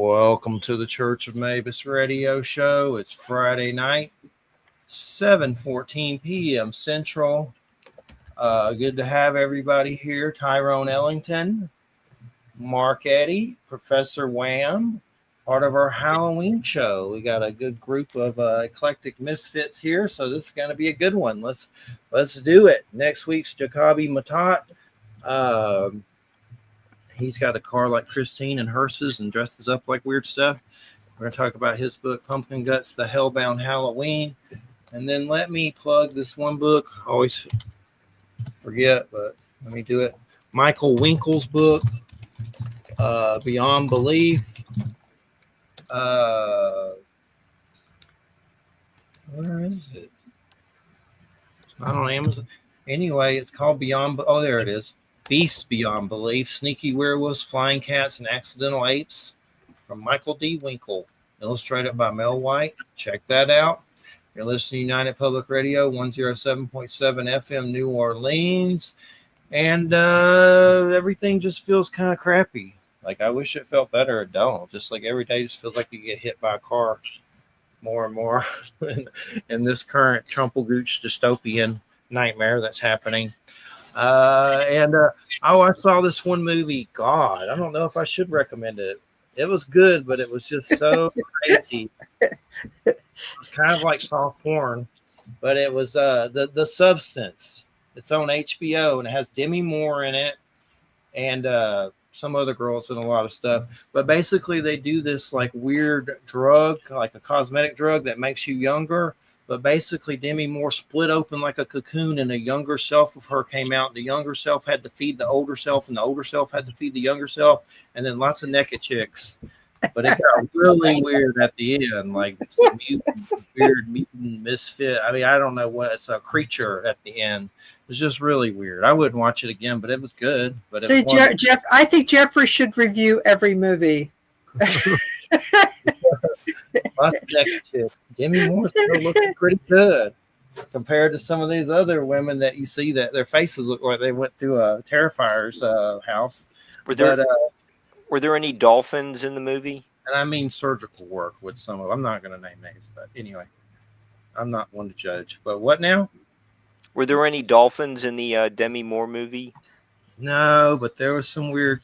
Welcome to the Church of Mabus radio show. It's Friday night, 7:14 p.m. Central. Good to have everybody here. Tyrone Ellington, Mark Eddy, Professor Wham, part of our Halloween show. We got a good group of eclectic misfits here, so this is going to be a good one. Let's do it. Next week's Jacoby Matat. He's got a car like Christine and hearses and dresses up like weird stuff. We're going to talk about his book, Pumpkin Guts, The Hellbound Halloween. And then let me plug this one book. I always forget, but let me do it. Michael Winkle's book, Beyond Belief. Where is it? It's not on Amazon. Anyway, it's called Beyond. Oh, there it is. Beasts Beyond Belief, Sneaky Werewolves, Flying Cats, and Accidental Apes from Michael D. Winkle, illustrated by Mel White. Check that out. You're listening to United Public Radio, 107.7 FM New Orleans. And everything just feels kind of crappy. Like, I wish it felt better. It don't. Just like every day just feels like you get hit by a car more and more in this current Trumpelgooch dystopian nightmare that's happening. I saw this one movie. God, I don't know if I should recommend it. It was good, but it was just so crazy. It's kind of like soft porn, but it was the Substance. It's on HBO and it has Demi Moore in it and some other girls and a lot of stuff. But basically, they do this like weird drug, like a cosmetic drug that makes you younger. But basically, Demi Moore split open like a cocoon, and a younger self of her came out. The younger self had to feed the older self, and the older self had to feed the younger self, and then lots of naked chicks. But it got really weird at the end, like some weird mutant misfit. I mean, I don't know what it's a creature at the end. It was just really weird. I wouldn't watch it again, but it was good. But see, Jeff, I think Jeffrey should review every movie. Demi Moore's still looking pretty good compared to some of these other women that you see that their faces look like they went through a Terrifier's house. Were there any dolphins in the movie? And I mean surgical work with some of. I'm not going to name names, but anyway, I'm not one to judge. But what now? Were there any dolphins in the Demi Moore movie? No, but there was some weird.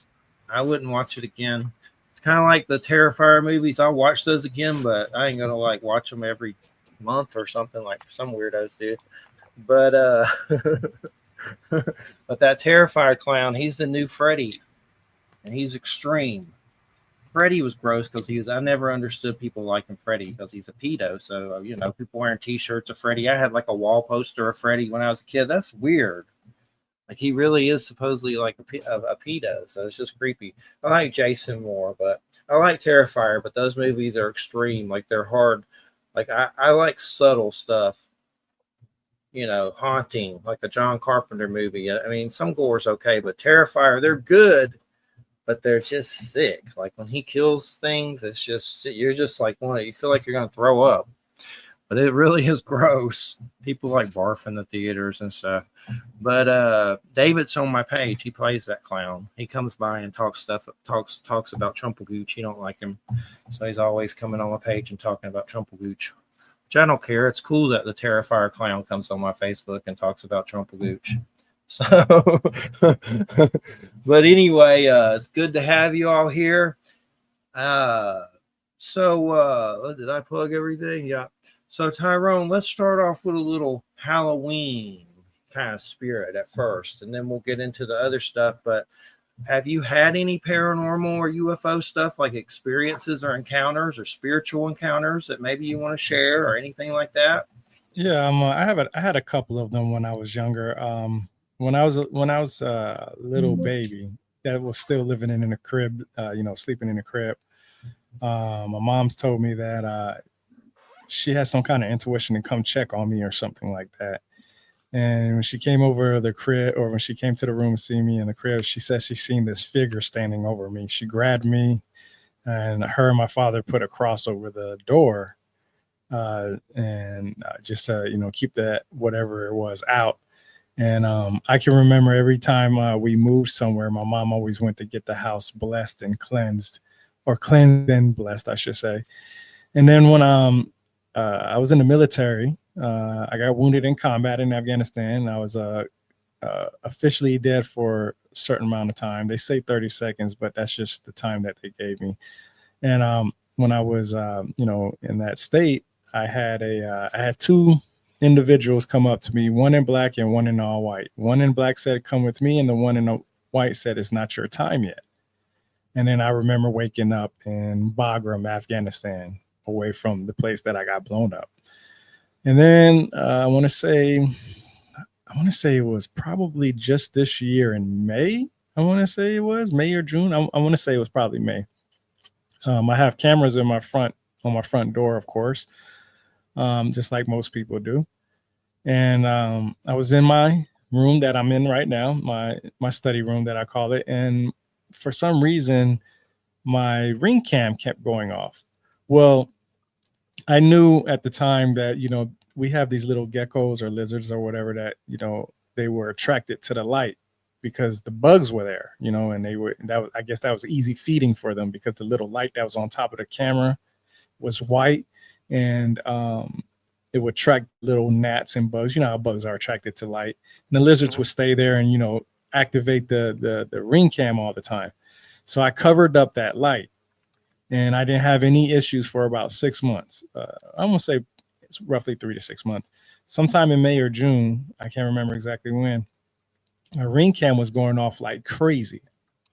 I wouldn't watch it again. It's kind of like the Terrifier movies. I'll watch those again, but I ain't gonna like watch them every month or something like some weirdos do. But but that Terrifier clown, he's the new Freddy, and he's extreme. Freddy was gross because I never understood people liking Freddy because he's a pedo. So people wearing T-shirts of Freddy. I had like a wall poster of Freddy when I was a kid. That's weird. Like, he really is supposedly like a pedo, so it's just creepy. I like Jason more, but I like Terrifier, but those movies are extreme. Like, they're hard. Like, I like subtle stuff, haunting, like a John Carpenter movie. I mean, some gore's okay, but Terrifier, they're good, but they're just sick. Like, when he kills things, it's just, you're just like, you feel like you're going to throw up. But it really is gross. People like barf in the theaters and stuff. But David's on my page. He plays that clown. He comes by and talks about Trumpelgooch. He don't like him. So he's always coming on my page and talking about Trumpelgooch. Which I don't care. It's cool that the Terrifier clown comes on my Facebook and talks about Trumpelgooch. So, but anyway, it's good to have you all here. Did I plug everything? Yeah. So, Tyrone, let's start off with a little Halloween kind of spirit at first, and then we'll get into the other stuff. But have you had any paranormal or UFO stuff, like experiences or encounters or spiritual encounters that maybe you want to share or anything like that? Yeah, I had a couple of them when I was younger. When I was a little baby that was still living in a crib, sleeping in a crib. My mom's told me that she had some kind of intuition to come check on me or something like that. And when she came over the crib, or when she came to the room to see me in the crib, she said she seen this figure standing over me. She grabbed me, and her and my father put a cross over the door, and just keep that whatever it was out. And I can remember every time we moved somewhere, my mom always went to get the house blessed and cleansed or cleansed and blessed, I should say. And then when I was in the military, I got wounded in combat in Afghanistan. I was officially dead for a certain amount of time. They say 30 seconds, but that's just the time that they gave me. And when I was, in that state, I had two individuals come up to me, one in black and one in all white. One in black said, "Come with me," and the one in the white said, "It's not your time yet." And then I remember waking up in Bagram, Afghanistan, away from the place that I got blown up. And then I want to say it was probably just this year in May. I want to say it was May or June. I want to say it was probably May. I have cameras on my front door, of course, just like most people do. And I was in my room that I'm in right now, my study room that I call it. And for some reason, my ring cam kept going off. Well, I knew at the time that, we have these little geckos or lizards or whatever that, they were attracted to the light because the bugs were there, and I guess that was easy feeding for them because the little light that was on top of the camera was white, and it would attract little gnats and bugs. You know how bugs are attracted to light, and the lizards would stay there and, activate the ring cam all the time. So I covered up that light, and I didn't have any issues for about 6 months. I'm gonna say it's roughly 3 to 6 months. Sometime in May or June, I can't remember exactly when, my ring cam was going off like crazy.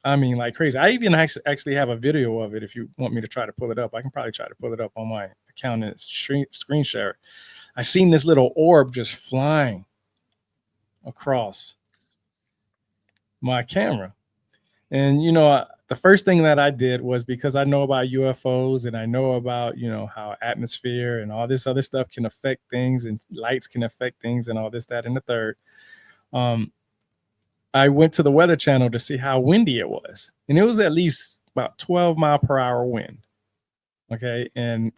I mean, like crazy. I even actually have a video of it. If you want me to try to pull it up, I can probably try to pull it up on my account and screen share. I seen this little orb just flying across my camera. And, the first thing that I did was, because I know about UFOs and I know about, how atmosphere and all this other stuff can affect things, and lights can affect things, and all this, that, and the third. I went to the Weather Channel to see how windy it was. And it was at least about 12-mile-per-hour wind. Okay. And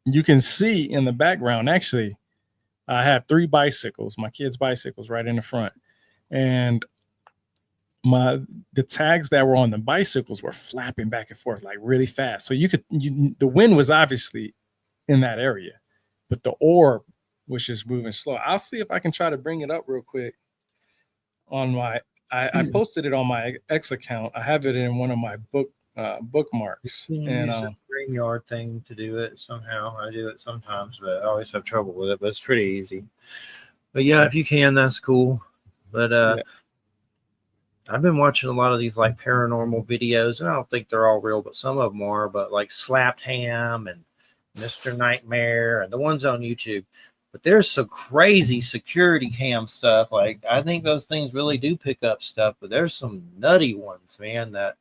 you can see in the background, actually, I have 3 bicycles, my kids' bicycles, right in the front. And the tags that were on the bicycles were flapping back and forth like really fast. So the wind was obviously in that area, but the orb was just moving slow. I'll see if I can try to bring it up real quick on I posted it on my X account. I have it in one of my bookmarks. You can use a StreamYard thing to do it somehow. I do it sometimes, but I always have trouble with it, but it's pretty easy. But yeah, if you can, that's cool. But yeah. I've been watching a lot of these like paranormal videos, and I don't think they're all real, but some of them are. But like Slapped Ham and Mr. Nightmare and the ones on YouTube. But there's some crazy security cam stuff. Like, I think those things really do pick up stuff, but there's some nutty ones, man, that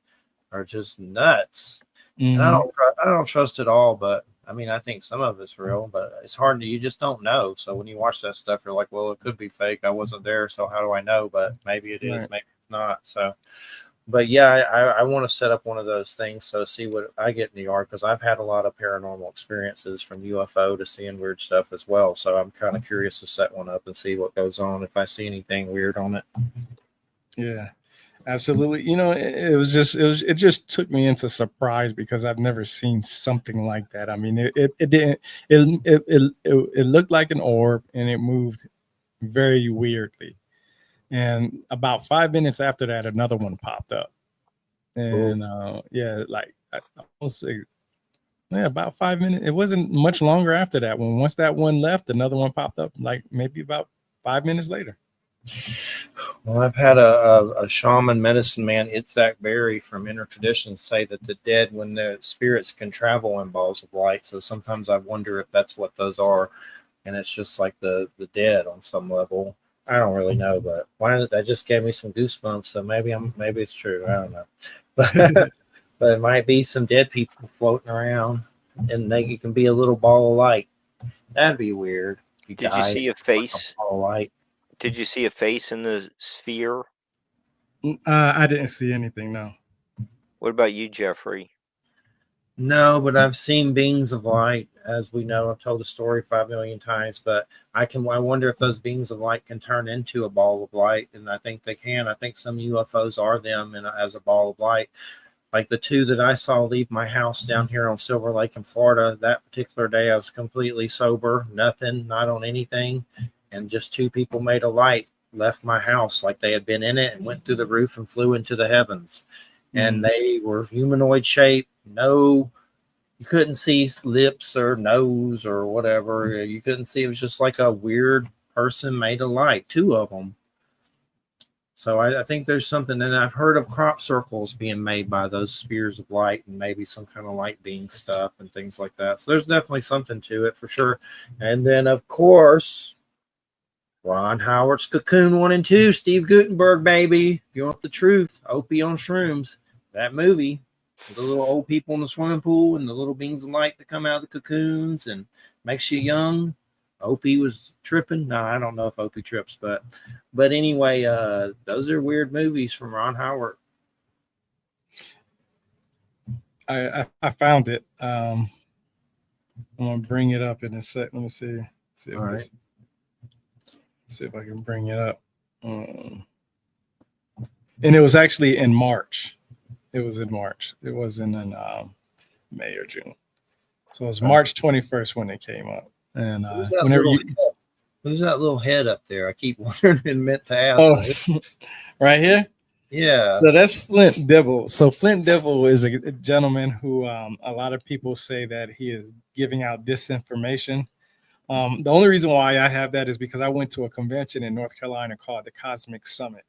are just nuts. Mm-hmm. And I don't trust it all, but I mean, I think some of it's real, but it's hard you just don't know. So when you watch that stuff, you're like, well, it could be fake. I wasn't there, so how do I know? But maybe it is, maybe it's not. So, but yeah, I want to set up one of those things. So see what I get in the yard, because I've had a lot of paranormal experiences, from UFO to seeing weird stuff as well. So I'm kind of curious to set one up and see what goes on if I see anything weird on it. Yeah, absolutely. It just took me into surprise, because I've never seen something like that. I mean, it looked like an orb, and it moved very weirdly. And about 5 minutes after that, another one popped up. And about 5 minutes. It wasn't much longer after that. Once that one left, another one popped up, like maybe about 5 minutes later. Well, I've had a shaman medicine man, Itzhak Berry from Inner Traditions, say that the dead, when the spirits can travel in balls of light. So sometimes I wonder if that's what those are, and it's just like the dead on some level. I don't really know, but that just gave me some goosebumps. So maybe it's true. I don't know, but it might be some dead people floating around, and you can be a little ball of light. That'd be weird. Did you see a face? Like a ball of light. Did you see a face in the sphere? I didn't see anything. No. What about you, Jeffrey? No, but I've seen beings of light. As we know, I've told the story 5 million times, but I wonder if those beings of light can turn into a ball of light, and I think they can. I think some UFOs are them as a ball of light. Like the two that I saw leave my house down here on Silver Lake in Florida, that particular day I was completely sober, nothing, not on anything. And just two people made a light, left my house like they had been in it and went through the roof and flew into the heavens. And they were humanoid shape, no, you couldn't see lips or nose or whatever. You couldn't see. It was just like a weird person made a light, two of them. So I think there's something, and I've heard of crop circles being made by those spears of light and maybe some kind of light being stuff and things like that. So there's definitely something to it for sure. And then, of course, Ron Howard's Cocoon 1 and 2, Steve Guttenberg, baby. If you want the truth, Opie on Shrooms, that movie. The little old people in the swimming pool and the little beings of light that come out of the cocoons and makes you young. Opie was tripping. No, I don't know if Opie trips, but anyway, those are weird movies from Ron Howard. I found it. I'm gonna bring it up in a sec. Let me see. See if, All right. see if I can bring it up. And it was actually in March. It was in March. It wasn't in May or June. So it was March 21st when it came up. And whenever who's that little head up there? I keep wondering and meant to ask. Oh, right here. Yeah. So that's Flint Dibble. So Flint Dibble is a gentleman who a lot of people say that he is giving out disinformation. The only reason why I have that is because I went to a convention in North Carolina called the Cosmic Summit.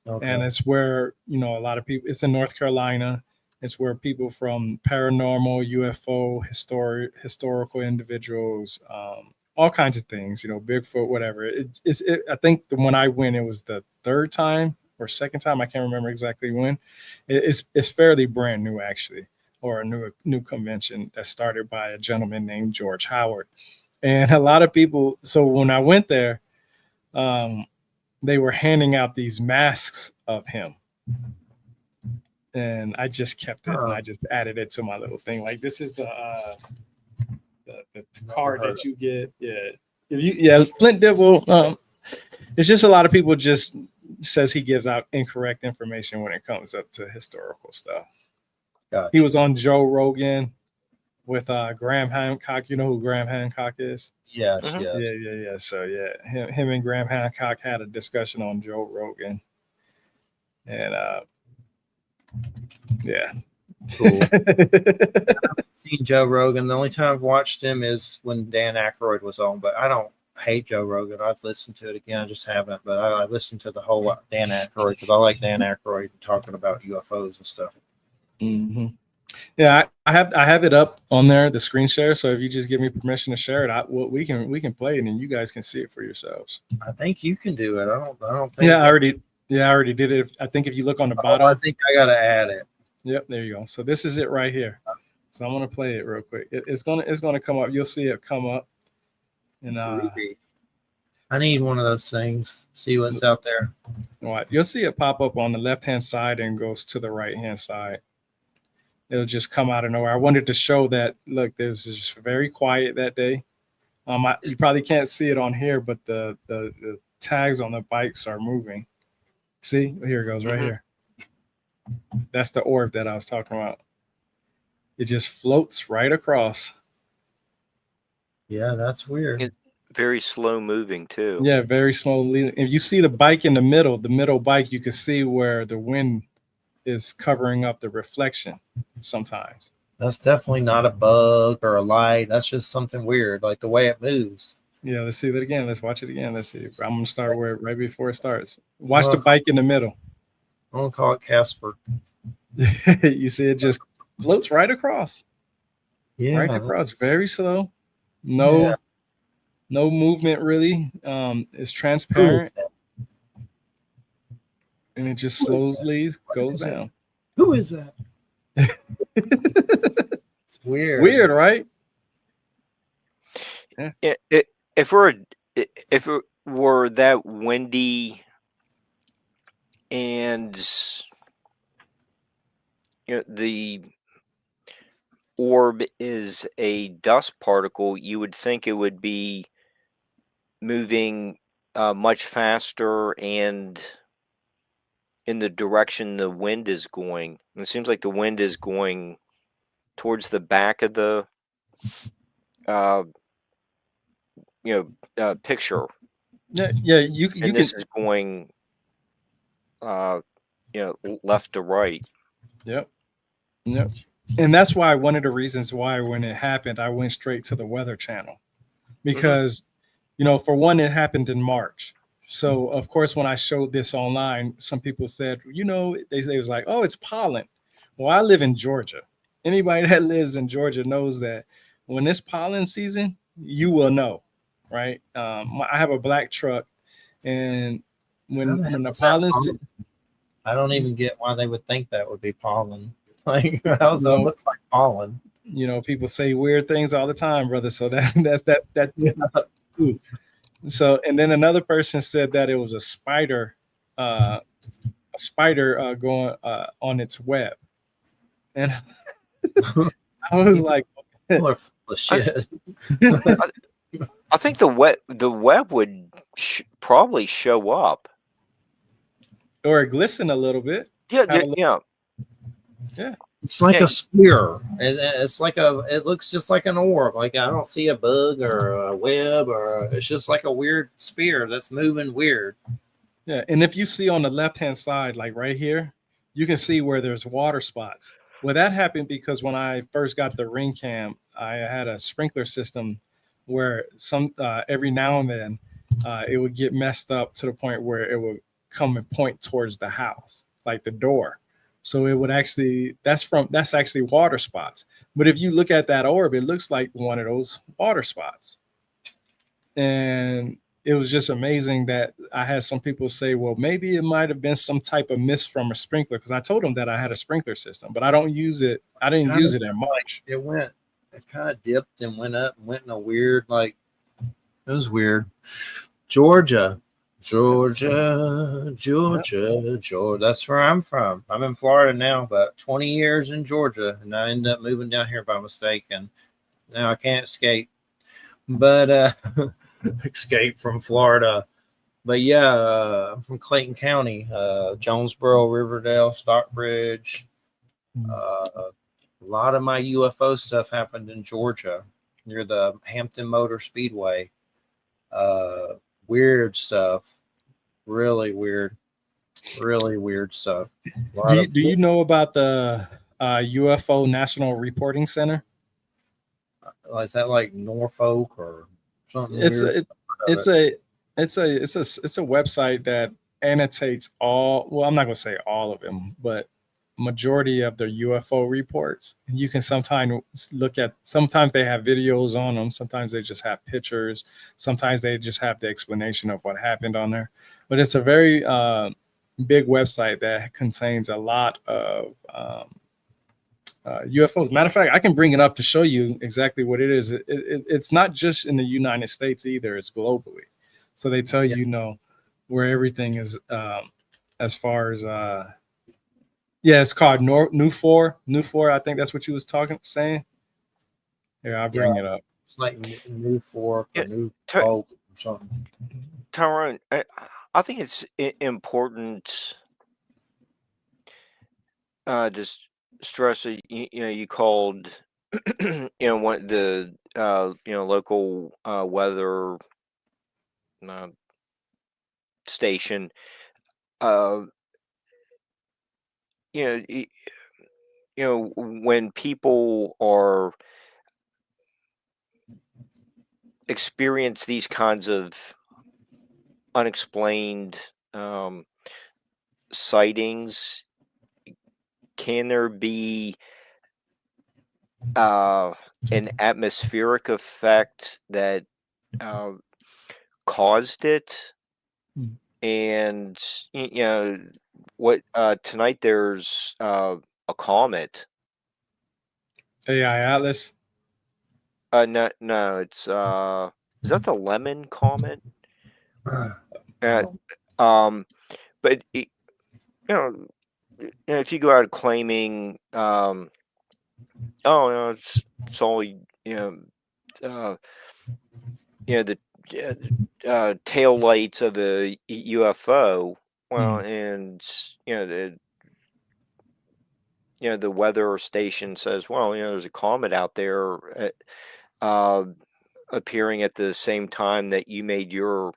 Okay. And it's where, a lot of people, it's in North Carolina. It's where people from paranormal, UFO, historical individuals, all kinds of things, Bigfoot, whatever. I think when I went, it was the third time or second time. I can't remember exactly when. It's fairly brand new, actually, or a new convention that started by a gentleman named George Howard. And a lot of people, so when I went there, they were handing out these masks of him. And I just kept it and I just added it to my little thing. Like, this is the card that you get. Yeah. Flint Dibble. It's just a lot of people just says he gives out incorrect information when it comes up to historical stuff. Gotcha. He was on Joe Rogan with Graham Hancock. You know who Graham Hancock is? Yes. Yeah. So him and Graham Hancock had a discussion on Joe Rogan. And yeah. Cool. I haven't seen Joe Rogan. The only time I've watched him is when Dan Aykroyd was on, but I don't hate Joe Rogan. I've listened to it again. I just haven't, but I listened to the whole Dan Aykroyd because I like Dan Aykroyd talking about UFOs and stuff. Mm-hmm. Yeah, I have it up on there, the screen share. So if you just give me permission to share it, we can play it and you guys can see it for yourselves. I think you can do it. I don't think. Yeah, I already did it. I think if you look on the bottom, I think I gotta add it. Yep, there you go. So this is it right here. So I'm gonna play it real quick. It's gonna come up. You'll see it come up. And I need one of those things. See what's out there. What? You'll see it pop up on the left-hand side and goes to the right-hand side. It'll just come out of nowhere. I wanted to show that. Look, it was just very quiet that day. You probably can't see it on here, but the tags on the bikes are moving. See, here it goes right here. That's the orb that I was talking about. It just floats right across. Yeah, that's weird. It's very slow moving too. Yeah, very slowly. If you see the bike in the middle bike, you can see where the wind is covering up the reflection sometimes. That's definitely not a bug or a light. That's just something weird, like the way it moves. Yeah, let's see that again. Let's watch it again. Let's see. I'm gonna start right before it starts. Watch the bike in the middle. I'm gonna call it Casper. You see it just floats right across. Yeah, right across. Very slow. No movement really. It's transparent. And it just slowly goes down. Who is that? It's weird. Weird, right? Yeah. If it were that windy and the orb is a dust particle, you would think it would be moving much faster and in the direction the wind is going. And it seems like the wind is going towards the back of the picture, Yeah, you and can. this is going left to right. Yep. Yep. And that's why one of the reasons why when it happened, I went straight to the Weather Channel because, for one, it happened in March. So of course, when I showed this online, some people said, they was like, "Oh, it's pollen." Well, I live in Georgia. Anybody that lives in Georgia knows that when it's pollen season, you will know, right? I have a black truck, and when the pollen, I don't even get why they would think that would be pollen. Like, how does that look like pollen? People say weird things all the time, brother. So that's that. Yeah. So, and then another person said that it was a spider going on its web, and I was like, People are full of shit. I think the web would probably show up, or glisten a little bit. Yeah. It's like a spear. It looks just like an orb. Like, I don't see a bug or a web, it's just like a weird spear that's moving weird. Yeah, and if you see on the left-hand side, like right here, you can see where there's water spots. Well, that happened because when I first got the ring cam, I had a sprinkler system where every now and then it would get messed up to the point where it would come and point towards the house, like the door. So it would actually that's actually water spots. But if you look at that orb, it looks like one of those water spots. And it was just amazing that I had some people say, well, maybe it might have been some type of mist from a sprinkler, because I told them that I had a sprinkler system, but I don't use it. I didn't use it in March. It kind of dipped and went up and went in a weird, it was weird. Georgia. That's where I'm from. I'm in Florida now, but 20 years in Georgia, and I ended up moving down here by mistake, and now I can't escape. But escape from Florida. But yeah, I'm from Clayton County, Jonesboro, Riverdale, Stockbridge. A lot of my UFO stuff happened in Georgia near the Hampton Motor Speedway. Weird stuff, really weird stuff. Do you know about the UFO National Reporting Center? Is that like Norfolk or something? It's a website that annotates all. Well, I'm not going to say all of them, but majority of the UFO reports. You can sometimes look at. Sometimes they have videos on them. Sometimes they just have pictures. Sometimes they just have the explanation of what happened on there. But it's a very big website that contains a lot of UFOs. Matter of fact, I can bring it up to show you exactly what it is. It's not just in the United States either. It's globally. So they tell you, where everything is as far as it's called New4. New4, I think that's what you was saying. Here, I'll bring it up. It's like New Fork or New Folk or something. Tyrone, I think it's important just stress that you called one the local weather station. When people are experience these kinds of unexplained sightings, can there be an atmospheric effect that caused it? And what tonight there's a comet. AI Atlas. No, it's is that the Lemon Comet? But if you go out claiming, it's only the tail lights of a UFO, Well, and the weather station says, well, there's a comet out there uh, appearing at the same time that you made your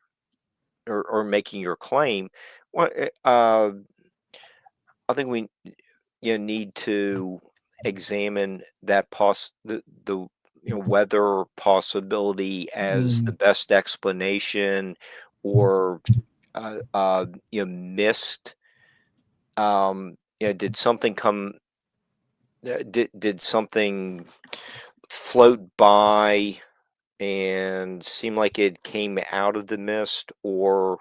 or making your claim. Well, I think we need to examine that the weather possibility as the best explanation, or missed. Did something come? Did something float by and seem like it came out of the mist, or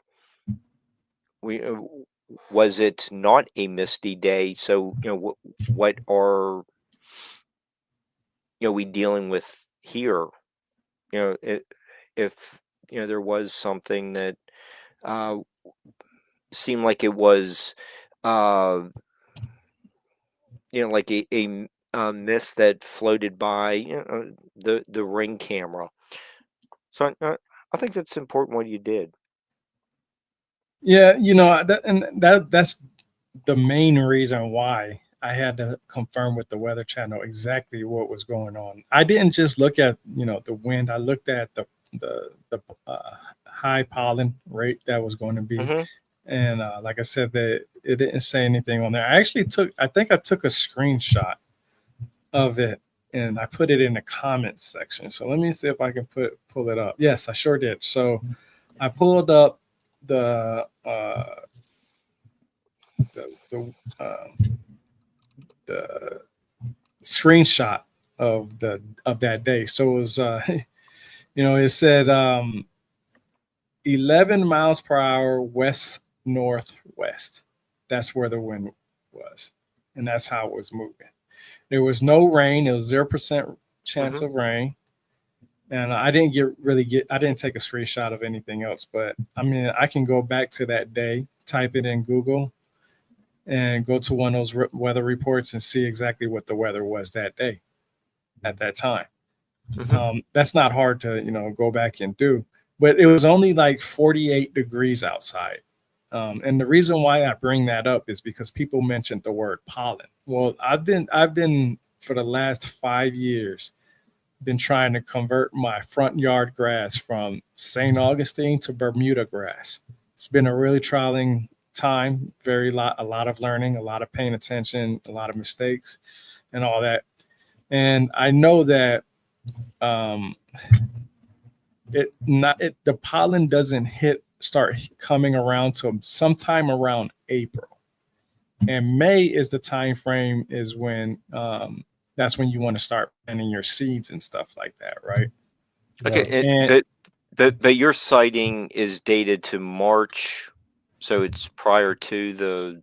was it not a misty day? So what are we dealing with here? If there was something that uh, seemed like it was like a mist that floated by the ring camera. So I think that's important what you did. Yeah, that's the main reason why I had to confirm with the Weather Channel exactly what was going on. I didn't just look at the wind. I looked at the high pollen rate that was going to be, and like I said, that it didn't say anything on there. I think I took a screenshot of it and I put it in the comments section. So let me see if I can pull it up. Yes, I sure did. So I pulled up the screenshot of that day. So it was it said 11 miles per hour west northwest. That's where the wind was, and that's how it was moving. There was no rain. It was 0% chance of rain. And I didn't I didn't take a screenshot of anything else, but I mean, I can go back to that day, type it in Google, and go to one of those weather reports and see exactly what the weather was that day at that time. That's not hard to, go back and do, but it was only like 48 degrees outside. And the reason why I bring that up is because people mentioned the word pollen. Well, I've been for the last 5 years, been trying to convert my front yard grass from St. Augustine to Bermuda grass. It's been a really trying time, a lot of learning, a lot of paying attention, a lot of mistakes and all that. And I know that the pollen doesn't start coming around to sometime around April, and May is the time frame is when that's when you want to start planting your seeds and stuff like that, right? Okay, but your sighting is dated to March, so it's prior to the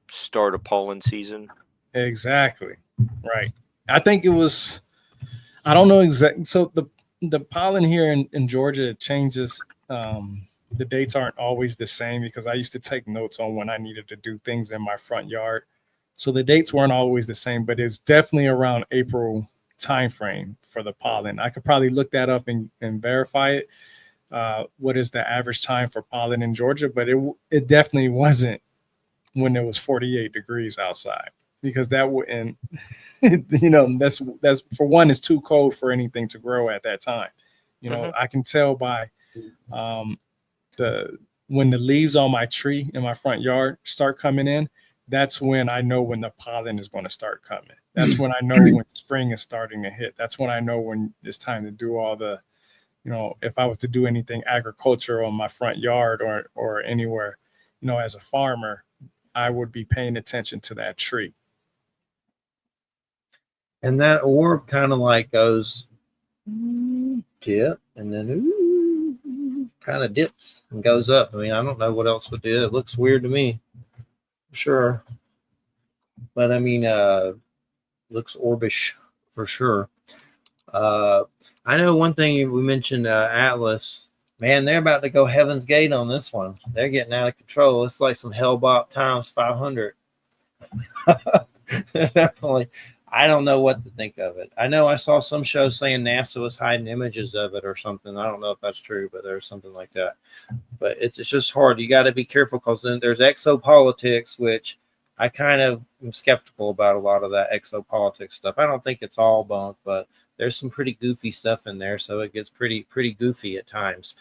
start of pollen season. Exactly, right. I think it was. I don't know exactly. So the pollen here in Georgia changes. The dates aren't always the same because I used to take notes on when I needed to do things in my front yard. So the dates weren't always the same, but it's definitely around April timeframe for the pollen. I could probably look that up and verify it. What is the average time for pollen in Georgia? But it definitely wasn't when it was 48 degrees outside, because that wouldn't, that's for one, it's too cold for anything to grow at that time. I can tell by when the leaves on my tree in my front yard start coming in, that's when I know when the pollen is going to start coming. That's when I know when spring is starting to hit. That's when I know when it's time to do all the, if I was to do anything agricultural on my front yard or anywhere, as a farmer, I would be paying attention to that tree. And that orb kind of like goes dip and then kind of dips and goes up. I mean, I don't know what else would do. It looks weird to me. Sure. But I mean, looks orbish for sure. I know one thing we mentioned, Atlas. Man, they're about to go Heaven's Gate on this one. They're getting out of control. It's like some Hellbop times 500. Definitely. I don't know what to think of it. I know I saw some show saying NASA was hiding images of it or something. I don't know if that's true, but there's something like that. But it's just hard. You got to be careful because then there's exopolitics, which I kind of am skeptical about a lot of that exopolitics stuff. I don't think it's all bunk, but there's some pretty goofy stuff in there, so it gets pretty goofy at times.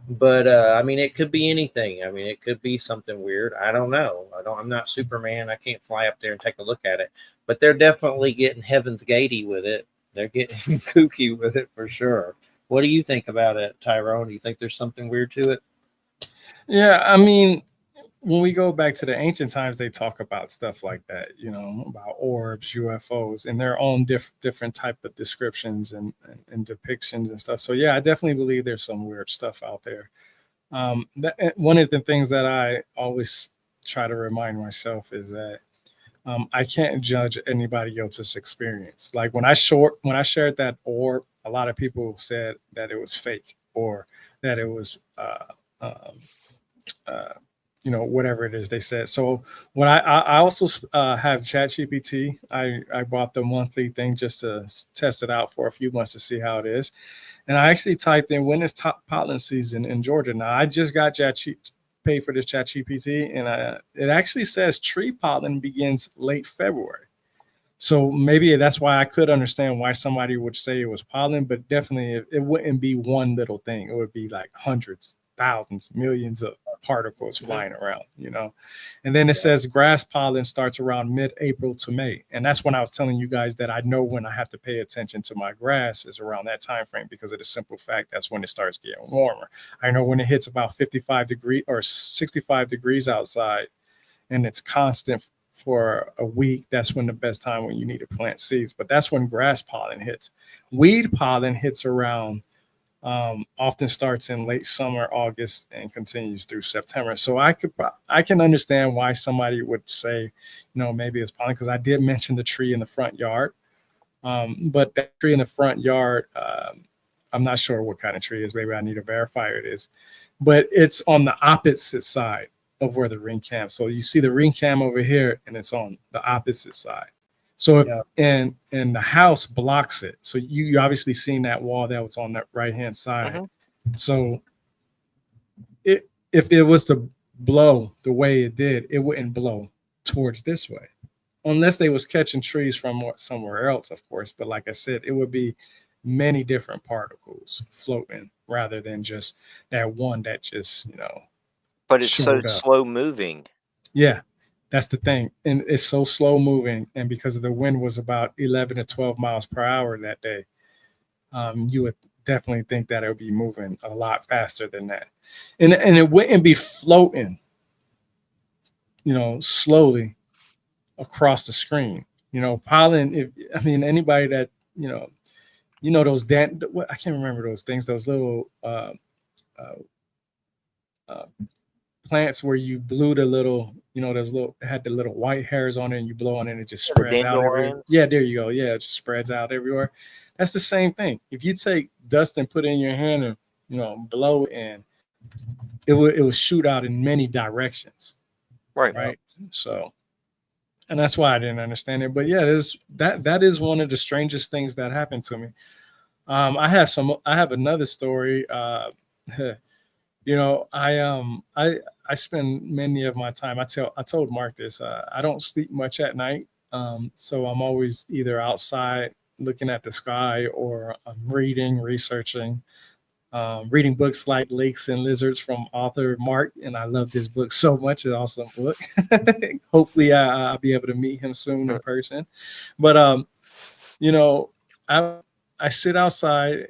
But I mean, it could be anything. I mean, it could be something weird. I don't know. I'm not Superman. I can't fly up there and take a look at it. But they're definitely getting Heaven's Gatey with it. They're getting kooky with it for sure. What do you think about it, Tyrone? Do you think there's something weird to it? Yeah, I mean, when we go back to the ancient times, they talk about stuff like that, about orbs, UFOs, and their own different type of descriptions and depictions and stuff. So yeah, I definitely believe there's some weird stuff out there. One of the things that I always try to remind myself is that I can't judge anybody else's experience. Like when I shared that orb, a lot of people said that it was fake or that it was whatever it is they said. So when I also have ChatGPT, I bought the monthly thing just to test it out for a few months to see how it is. And I actually typed in when is top pollen season in Georgia. Now I just got paid for this ChatGPT, and it actually says tree pollen begins late February. So maybe that's why I could understand why somebody would say it was pollen, but definitely it wouldn't be one little thing. It would be like hundreds, thousands, millions of particles flying around, And then it says grass pollen starts around mid-April to May. And that's when I was telling you guys that I know when I have to pay attention to my grass is around that time frame, because of the simple fact that's when it starts getting warmer. I know when it hits about 55 degrees or 65 degrees outside and it's constant for a week, that's when the best time when you need to plant seeds. But that's when grass pollen hits. Weed pollen hits around often starts in late summer, August, and continues through September. So I can understand why somebody would say, maybe it's pollen, because I did mention the tree in the front yard. But that tree in the front yard, I'm not sure what kind of tree it is. Maybe I need to verify it is. But it's on the opposite side of where the ring cam. So you see the ring cam over here, and it's on the opposite side. So and the house blocks it. So you obviously seen that wall that was on that right hand side. So if it was to blow the way it did, it wouldn't blow towards this way, unless they was catching trees from somewhere else, of course. But like I said, it would be many different particles floating rather than just that one that just But it's so slow moving. Yeah. That's the thing. And it's so slow moving. And because the wind was about 11 to 12 miles per hour that day, you would definitely think that it would be moving a lot faster than that. And it wouldn't be floating, slowly across the screen. Pollen, anybody that, those, I can't remember those things, those little plants where you blew the little, it had the little white hairs on it, and you blow on it and it just spreads out everywhere. Yeah, there you go. Yeah, it just spreads out everywhere. That's the same thing. If you take dust and put it in your hand and blow it in, it will shoot out in many directions. Right. So, and that's why I didn't understand it. But yeah, that is one of the strangest things that happened to me. I have another story. I spend many of my time. I told Mark this. I don't sleep much at night, so I'm always either outside looking at the sky, or I'm reading, researching, reading books like Lakes and Lizards from author Mark, and I love this book so much. It's an awesome book. Hopefully, I'll be able to meet him soon in person. But I sit outside.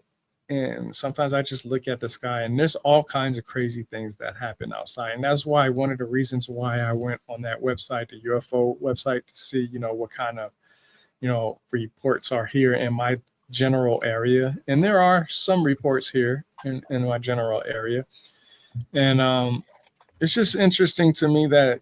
And sometimes I just look at the sky, and there's all kinds of crazy things that happen outside. And that's why one of the reasons why I went on that website, the UFO website, to see, what kind of, reports are here in my general area. And there are some reports here in my general area. And it's just interesting to me that,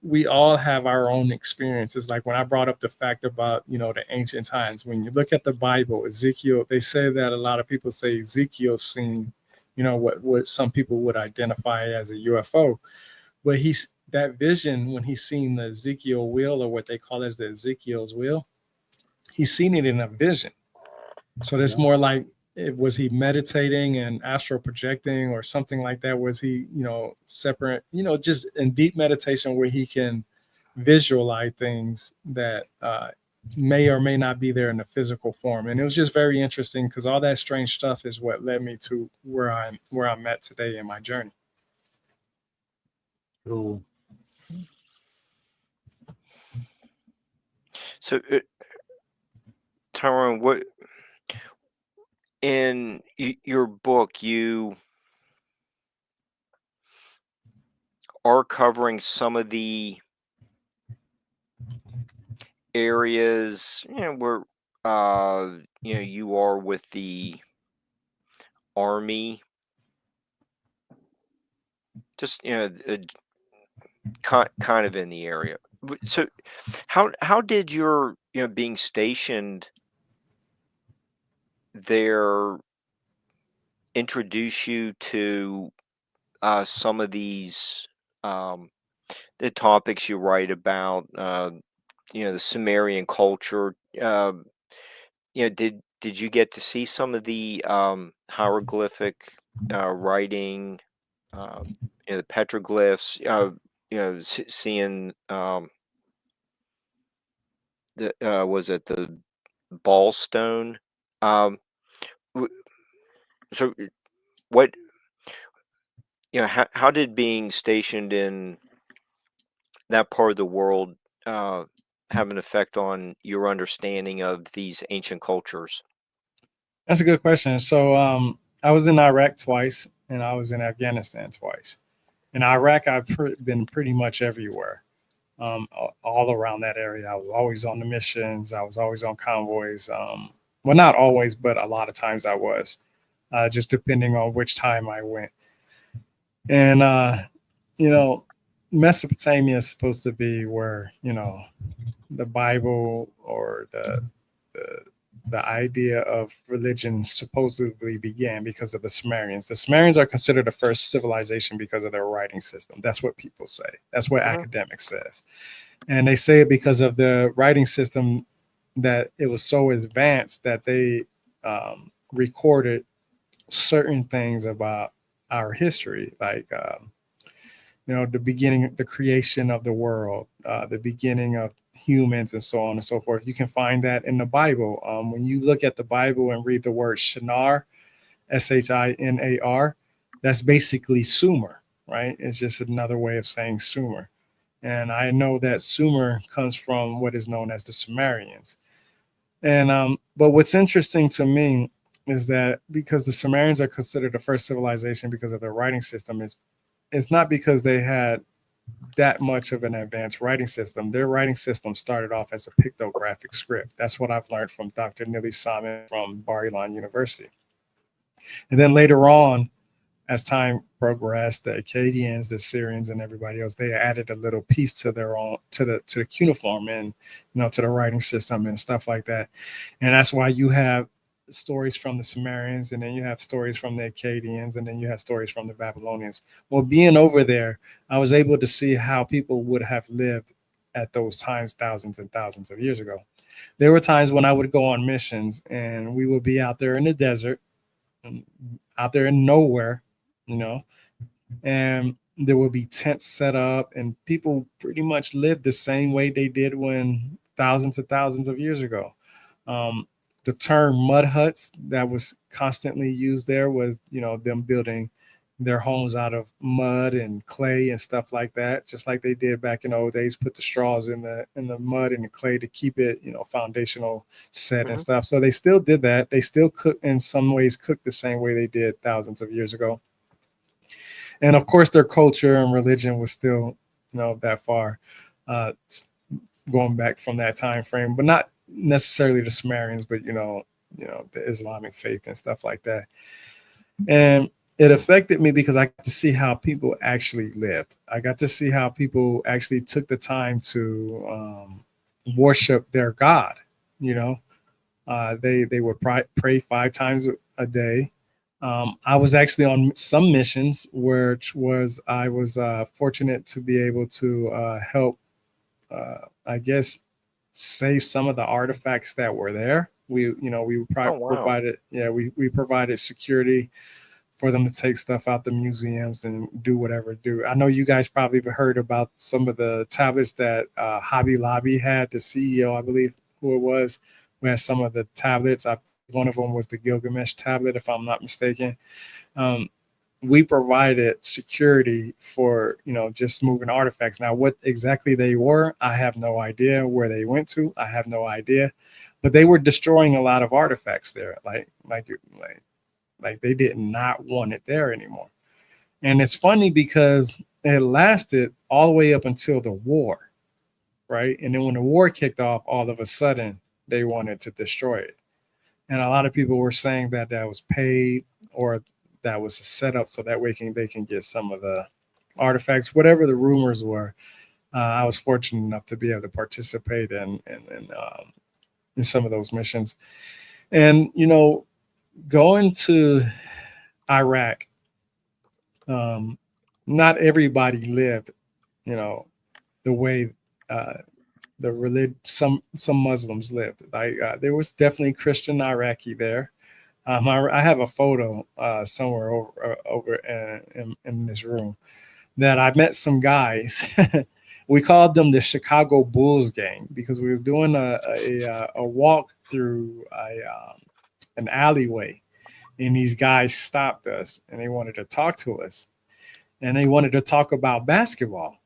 we all have our own experiences. Like when I brought up the fact about, the ancient times, when you look at the Bible, Ezekiel, they say that a lot of people say Ezekiel seen, what some people would identify as a UFO. But that vision, when he's seen the Ezekiel wheel, or what they call as the Ezekiel's wheel, he's seen it in a vision. So there's more like, was he meditating and astral projecting or something like that? Was he, separate, just in deep meditation where he can visualize things that may or may not be there in the physical form. And it was just very interesting because all that strange stuff is what led me to where I'm at today in my journey. Cool. So, Tyrone, what in your book you are covering some of the areas, where you are with the Army, just kind of in the area. So, how did your being stationed there introduce you to some of these the topics you write about? The Sumerian culture. Did you get to see some of the hieroglyphic writing, the petroglyphs? Seeing the was it the ball stone? Um, w- so what? How did being stationed in that part of the world have an effect on your understanding of these ancient cultures? That's a good question. So I was in Iraq twice and I was in Afghanistan twice. In Iraq, I've been pretty much everywhere, all around that area. I was always on the missions. I was always on convoys. Well, not always, but a lot of times I was, just depending on which time I went. And, Mesopotamia is supposed to be where, the Bible or the idea of religion supposedly began because of the Sumerians. The Sumerians are considered the first civilization because of their writing system. That's what people say. That's what academics says. And they say it because of the writing system, that it was so advanced that they recorded certain things about our history, like the beginning, the creation of the world, the beginning of humans, and so on and so forth. You can find that in the Bible. When you look at the Bible and read the word Shinar, Shinar, that's basically Sumer, right? It's just another way of saying Sumer. And I know that Sumer comes from what is known as the Sumerians. And but what's interesting to me is that because the Sumerians are considered the first civilization because of their writing system, it's not because they had that much of an advanced writing system. Their writing system started off as a pictographic script. That's what I've learned from Dr. Nili Salman from Bar-Ilan University. And then later on, as time progressed, the Akkadians, the Syrians, and everybody else, they added a little piece to their own, to the cuneiform and, to the writing system and stuff like that. And that's why you have stories from the Sumerians, and then you have stories from the Akkadians, and then you have stories from the Babylonians. Well, being over there, I was able to see how people would have lived at those times, thousands and thousands of years ago. There were times when I would go on missions and we would be out there in the desert, out there in nowhere, and there would be tents set up, and people pretty much lived the same way they did when thousands and thousands of years ago. The term mud huts that was constantly used there was, them building their homes out of mud and clay and stuff like that, just like they did back in the old days, put the straws in the mud and the clay to keep it, foundational set and stuff. So they still did that. They still in some ways cooked the same way they did thousands of years ago. And of course, their culture and religion was still, that far going back from that time frame, but not necessarily the Sumerians, but the Islamic faith and stuff like that. And it affected me because I got to see how people actually lived. I got to see how people actually took the time to worship their God. They would pray 5 times a day. I was actually on some missions, which was I was fortunate to be able to help, I guess, save some of the artifacts that were there. We Oh, wow. provided, we provided security for them to take stuff out the museums and do whatever do. I know you guys probably have heard about some of the tablets that Hobby Lobby had, the CEO, I believe, who it was, who had some of the tablets. One of them was the Gilgamesh tablet, if I'm not mistaken. We provided security for, just moving artifacts. Now, what exactly they were, I have no idea. Where they went to, I have no idea. But they were destroying a lot of artifacts there, like they did not want it there anymore. And it's funny because it lasted all the way up until the war, right? And then when the war kicked off, all of a sudden they wanted to destroy it. And a lot of people were saying that that was paid, or that was a setup so that way they can get some of the artifacts, whatever the rumors were. I was fortunate enough to be able to participate in some of those missions. And, going to Iraq, not everybody lived, the way the religion some Muslims lived. Like there was definitely Christian Iraqi there. I have a photo somewhere over in this room that I met some guys. We called them the Chicago Bulls gang because we was doing a walk through an alleyway, and these guys stopped us and they wanted to talk to us, and they wanted to talk about basketball.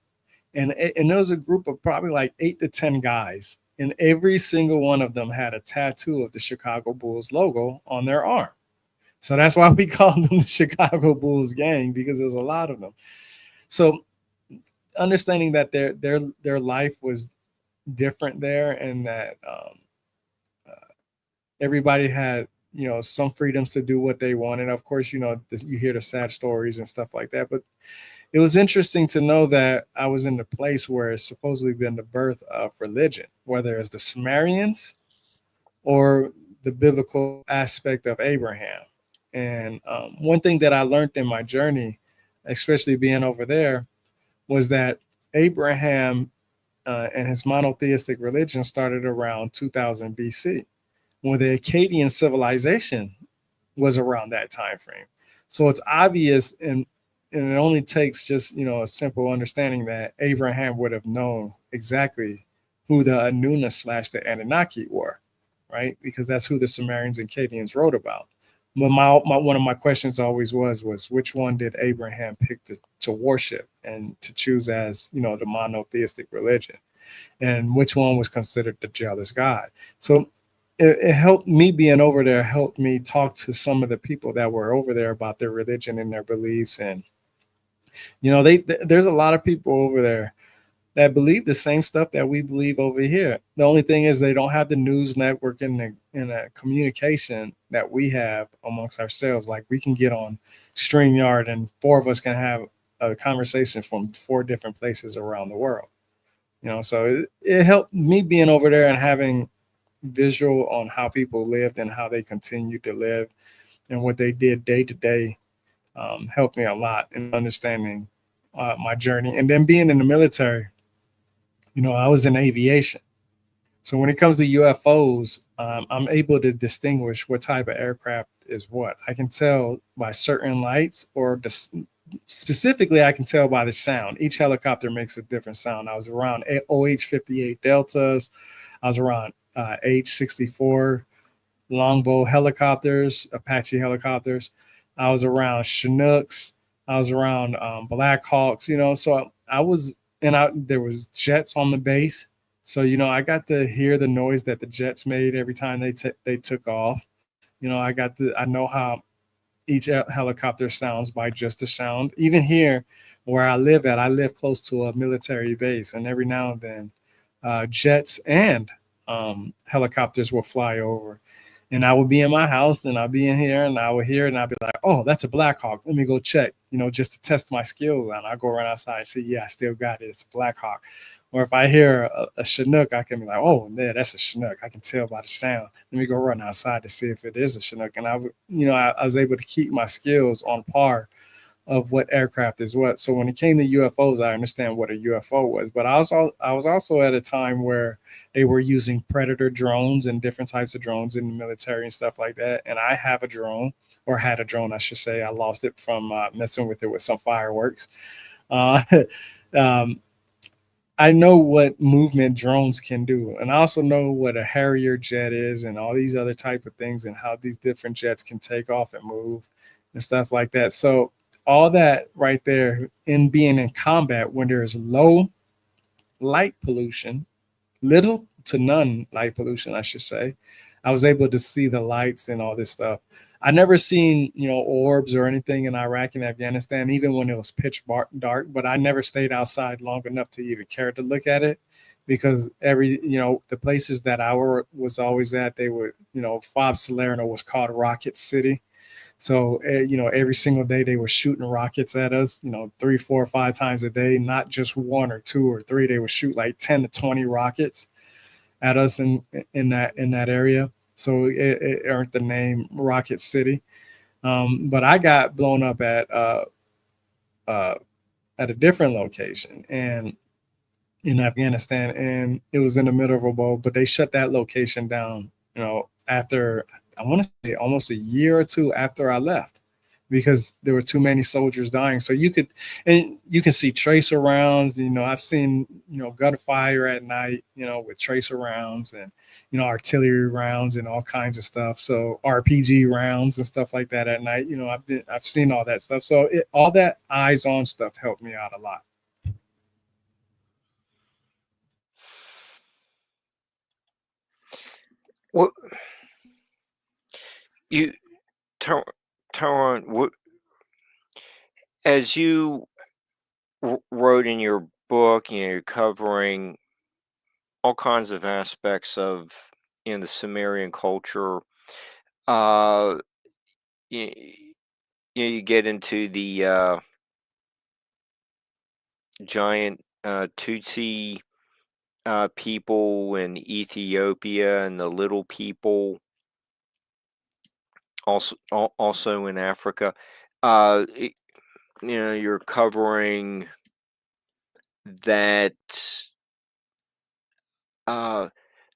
And there was a group of probably like 8 to 10 guys, and every single one of them had a tattoo of the Chicago Bulls logo on their arm. So that's why we called them the Chicago Bulls gang, because there was a lot of them. So understanding that their life was different there, and that everybody had, some freedoms to do what they wanted. Of course, you hear the sad stories and stuff like that, but it was interesting to know that I was in the place where it's supposedly been the birth of religion, whether it's the Sumerians or the biblical aspect of Abraham. And one thing that I learned in my journey, especially being over there, was that Abraham and his monotheistic religion started around 2000 BC, when the Akkadian civilization was around that time frame. So it's obvious, and it only takes just, a simple understanding that Abraham would have known exactly who the Anuna / the Anunnaki were, right? Because that's who the Sumerians and Akkadians wrote about. But one of my questions always was which one did Abraham pick to worship and to choose as, the monotheistic religion, and which one was considered the jealous God? So it helped me, being over there, helped me talk to some of the people that were over there about their religion and their beliefs. And, there's a lot of people over there that believe the same stuff that we believe over here. The only thing is they don't have the news network and the communication that we have amongst ourselves. Like, we can get on StreamYard and 4 of us can have a conversation from 4 different places around the world. So it helped me being over there and having visual on how people lived and how they continue to live and what they did day to day. Helped me a lot in understanding my journey. And then being in the military, I was in aviation. So when it comes to UFOs, I'm able to distinguish what type of aircraft is what. I can tell by certain lights, or specifically, I can tell by the sound. Each helicopter makes a different sound. I was around OH-58 Deltas. I was around H-64 Longbow helicopters, Apache helicopters. I was around Chinooks. I was around Black Hawks, so I was, and there was jets on the base. So, I got to hear the noise that the jets made every time they took off. I know how each helicopter sounds by just the sound. Even here where I live close to a military base, and every now and then jets and helicopters will fly over. And I would be in my house, and I'd be in here, and I would hear it, and I'd be like, oh, that's a Black Hawk. Let me go check, just to test my skills. And I go run outside and see, yeah, I still got it. It's a Black Hawk. Or if I hear a Chinook, I can be like, oh, yeah, that's a Chinook. I can tell by the sound. Let me go run outside to see if it is a Chinook. And I was able to keep my skills on par of what aircraft is what. So when it came to UFOs, I understand what a UFO was, but I was also at a time where they were using predator drones and different types of drones in the military and stuff like that. And I have a drone, or had a drone, I should say. I lost it from messing with it with some fireworks. Uh, um, I know what movement drones can do, and I also know what a Harrier jet is, and all these other type of things, and how these different jets can take off and move, and stuff like that. So all that right there, in being in combat when there's low light pollution, little to none light pollution, I should say, I was able to see the lights and all this stuff. I never seen, orbs or anything in Iraq and Afghanistan, even when it was pitch dark. But I never stayed outside long enough to even care to look at it, because the places that I was always at, they were, Fob Salerno was called Rocket City. So, every single day they were shooting rockets at us, 3, 4, 5 times a day, not just 1 or 2 or 3. They would shoot like 10 to 20 rockets at us in that area. So it earned the name Rocket City. But I got blown up at a different location, and in Afghanistan, and it was in the middle of a bowl, but they shut that location down, after, I want to say, almost a year or two after I left, because there were too many soldiers dying. So you can see tracer rounds. I've seen, gunfire at night, with tracer rounds, and, artillery rounds and all kinds of stuff. So RPG rounds and stuff like that at night. I've seen all that stuff. So all that eyes on stuff helped me out a lot. What you, Tyrone, as you wrote in your book, you're covering all kinds of aspects of the Sumerian culture. You, you get into the giant Tutsi people in Ethiopia, and the little people also in Africa. You're covering that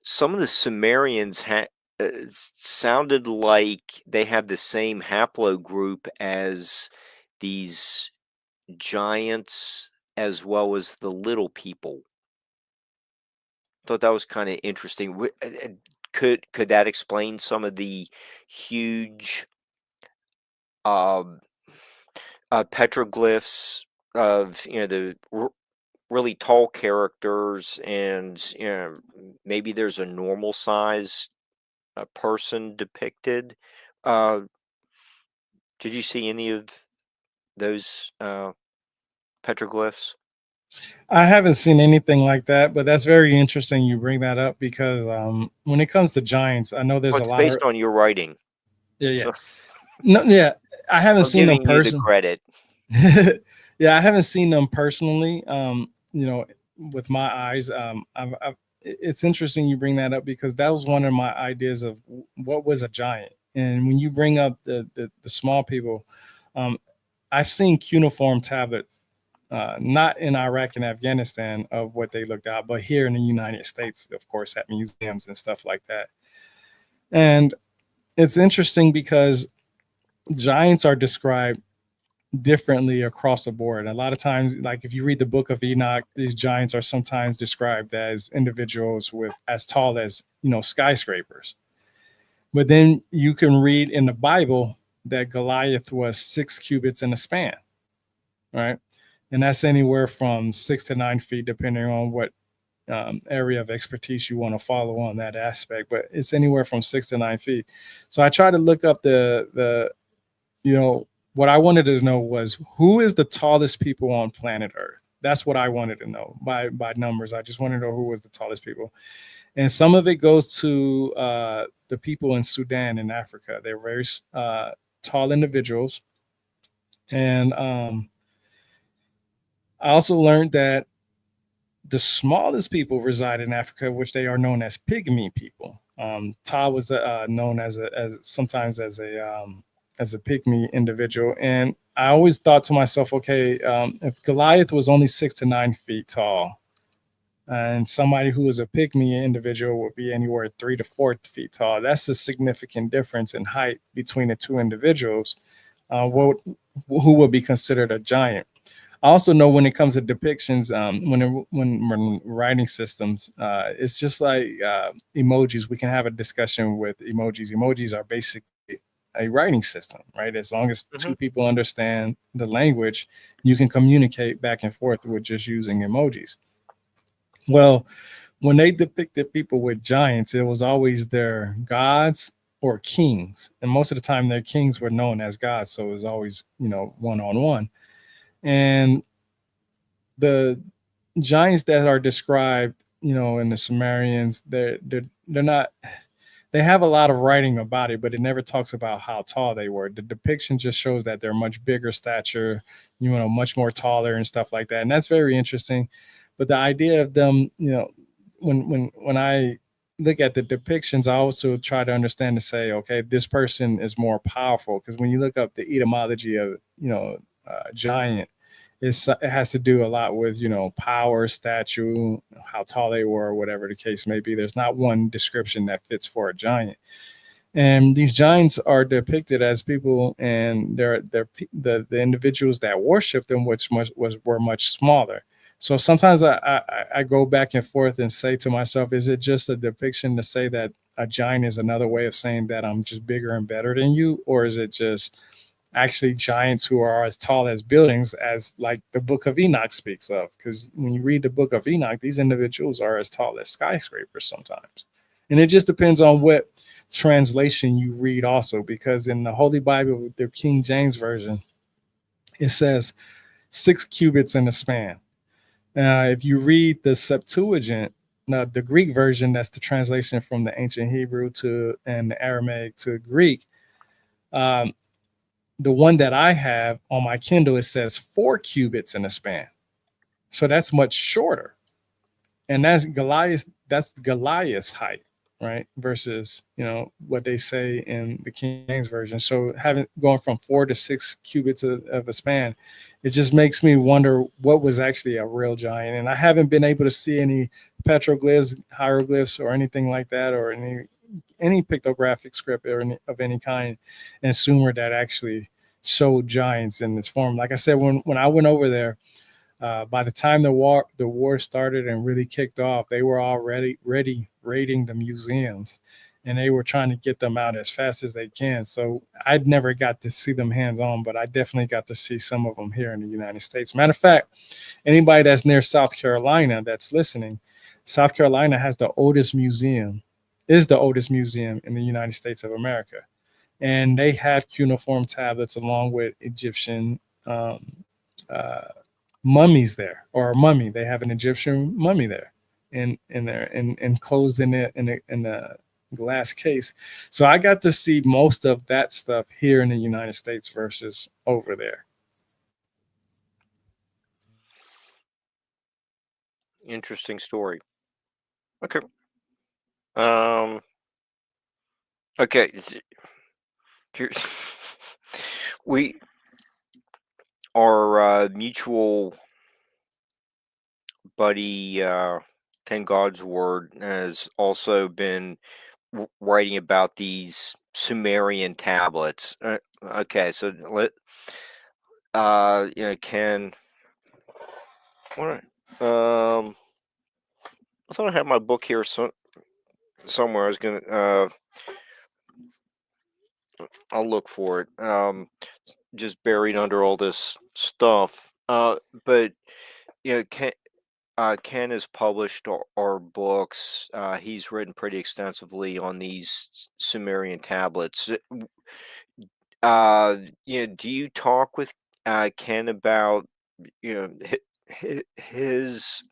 some of the Sumerians sounded like they had the same haplogroup as these giants, as well as the little people. Thought that was kind of interesting. Could that explain some of the huge petroglyphs of the really tall characters, and maybe there's a normal size person depicted? Did you see any of those petroglyphs? I haven't seen anything like that, but that's very interesting you bring that up, because when it comes to giants, I know there's Well, a it's lot based of on your writing. yeah. So No, yeah, I haven't I'm seen them giving you the personally. credit. Yeah, I haven't seen them personally. With my eyes, it's interesting you bring that up, because that was one of my ideas of what was a giant. And when you bring up the small people, I've seen cuneiform tablets, not in Iraq and Afghanistan, of what they looked at, but here in the United States, of course, at museums and stuff like that. And it's interesting because giants are described differently across the board. A lot of times, like if you read the Book of Enoch, these giants are sometimes described as individuals with as tall as skyscrapers. But then you can read in the Bible that Goliath was 6 cubits in a span, right? And that's anywhere from 6 to 9 feet, depending on what area of expertise you want to follow on that aspect. But it's anywhere from 6 to 9 feet. So I try to look up what I wanted to know was, who is the tallest people on planet Earth? That's what I wanted to know by numbers. I just wanted to know who was the tallest people. And some of it goes to the people in Sudan and Africa. They're very tall individuals. And I also learned that the smallest people reside in Africa, which they are known as pygmy people. Ta was known as sometimes as a as a pygmy individual. And I always thought to myself, okay, if Goliath was only 6 to 9 feet tall, and somebody who is a pygmy individual would be anywhere 3 to 4 feet tall, that's a significant difference in height between the two individuals. Who would be considered a giant? I also know when it comes to depictions, when writing systems, it's just like emojis. We can have a discussion with emojis. Emojis are basically a writing system, right? As long as two people understand the language, you can communicate back and forth with just using emojis. Well, when they depicted people with giants, it was always their gods or kings, and most of the time their kings were known as gods, so it was always, one-on-one. And the giants that are described, in the Sumerians, they're not. They have a lot of writing about it, but it never talks about how tall they were. The depiction just shows that they're much bigger stature, much more taller and stuff like that, and that's very interesting. But the idea of them, when I look at the depictions, I also try to understand to say, okay, this person is more powerful, because when you look up the etymology of giant, it has to do a lot with power, stature, how tall they were, whatever the case may be. There's not one description that fits for a giant. And these giants are depicted as people, and the individuals that worship them, which were much smaller. So sometimes I go back and forth and say to myself, is it just a depiction to say that a giant is another way of saying that I'm just bigger and better than you, or is it just actually giants who are as tall as buildings, as like the Book of Enoch speaks of? Because when you read the Book of Enoch, these individuals are as tall as skyscrapers sometimes. And it just depends on what translation you read also, because in the Holy Bible, the King James Version, it says 6 cubits in a span. If you read the Septuagint, the Greek version, that's the translation from the ancient Hebrew and the Aramaic to Greek, the one that I have on my Kindle, it says 4 cubits in a span. So that's much shorter. And that's Goliath's height, right? Versus, what they say in the King James Version. So going from 4 to 6 cubits of a span, it just makes me wonder what was actually a real giant. And I haven't been able to see any petroglyphs, hieroglyphs, or anything like that, or any pictographic script of any kind in Sumer that actually showed giants in this form. Like I said, when I went over there, by the time the war started and really kicked off, they were already raiding the museums, and they were trying to get them out as fast as they can. So I'd never got to see them hands on, but I definitely got to see some of them here in the United States. Matter of fact, anybody that's near South Carolina that's listening, South Carolina is the oldest museum in the United States of America. And they have cuneiform tablets along with Egyptian uh, mummies there, or a mummy. They have an Egyptian mummy there, in there, and enclosed in a glass case. So I got to see most of that stuff here in the United States versus over there. Interesting story. Okay. Okay. Here, our mutual buddy Ken God's Word has also been writing about these Sumerian tablets. Okay, so Ken. What? I thought I had my book here somewhere. I was gonna. I'll look for it. Just buried under all this stuff. But Ken has published our books. He's written pretty extensively on these Sumerian tablets. Do you talk with Ken about his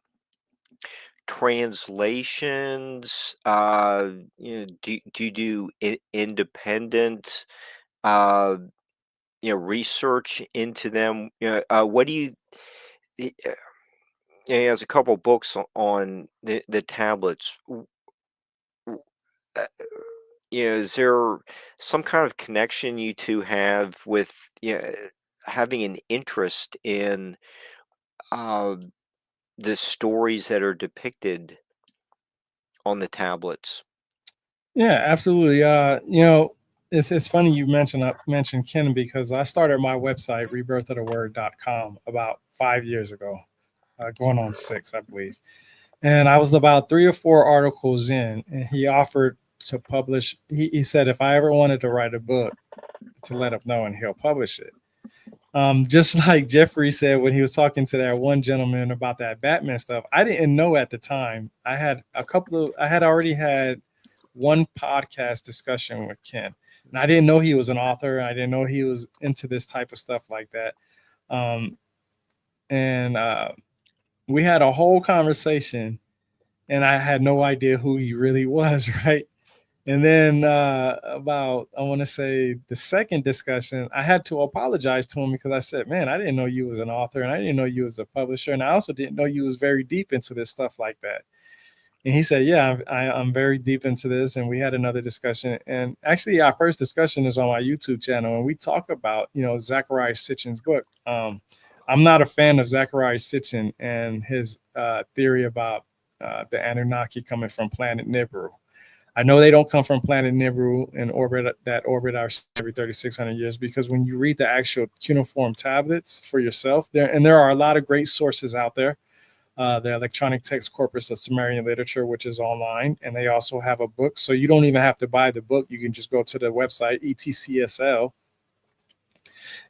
translations? Do you do independent research into them? What do you? He has a couple books on the tablets. is there some kind of connection you two have with, having an interest in uh, the stories that are depicted on the tablets? Yeah, absolutely. It's funny you mentioned Ken, because I started my website rebirthoftheword.com about 5 years ago, going on 6, I believe. And I was about 3 or 4 articles in, and he offered to publish. He said if I ever wanted to write a book, to let him know, and he'll publish it. Just like Jeffrey said when he was talking to that one gentleman about that Batman stuff, I didn't know at the time. I had already had one podcast discussion with Ken, and I didn't know he was an author. I didn't know he was into this type of stuff like that. And we had a whole conversation, and I had no idea who he really was, right? And then about, I want to say, the second discussion, I had to apologize to him because I said, man, I didn't know you was an author, and I didn't know you was a publisher, and I also didn't know you was very deep into this stuff like that. And he said, yeah, I'm very deep into this. And we had another discussion. And actually, our first discussion is on my YouTube channel. And we talk about, Zachariah Sitchin's book. I'm not a fan of Zachariah Sitchin and his theory about the Anunnaki coming from planet Nibiru. I know they don't come from planet Nibiru and orbit our every 3,600 years, because when you read the actual cuneiform tablets for yourself, there are a lot of great sources out there. The electronic text corpus of Sumerian literature, which is online, and they also have a book, so you don't even have to buy the book. You can just go to the website ETCSL,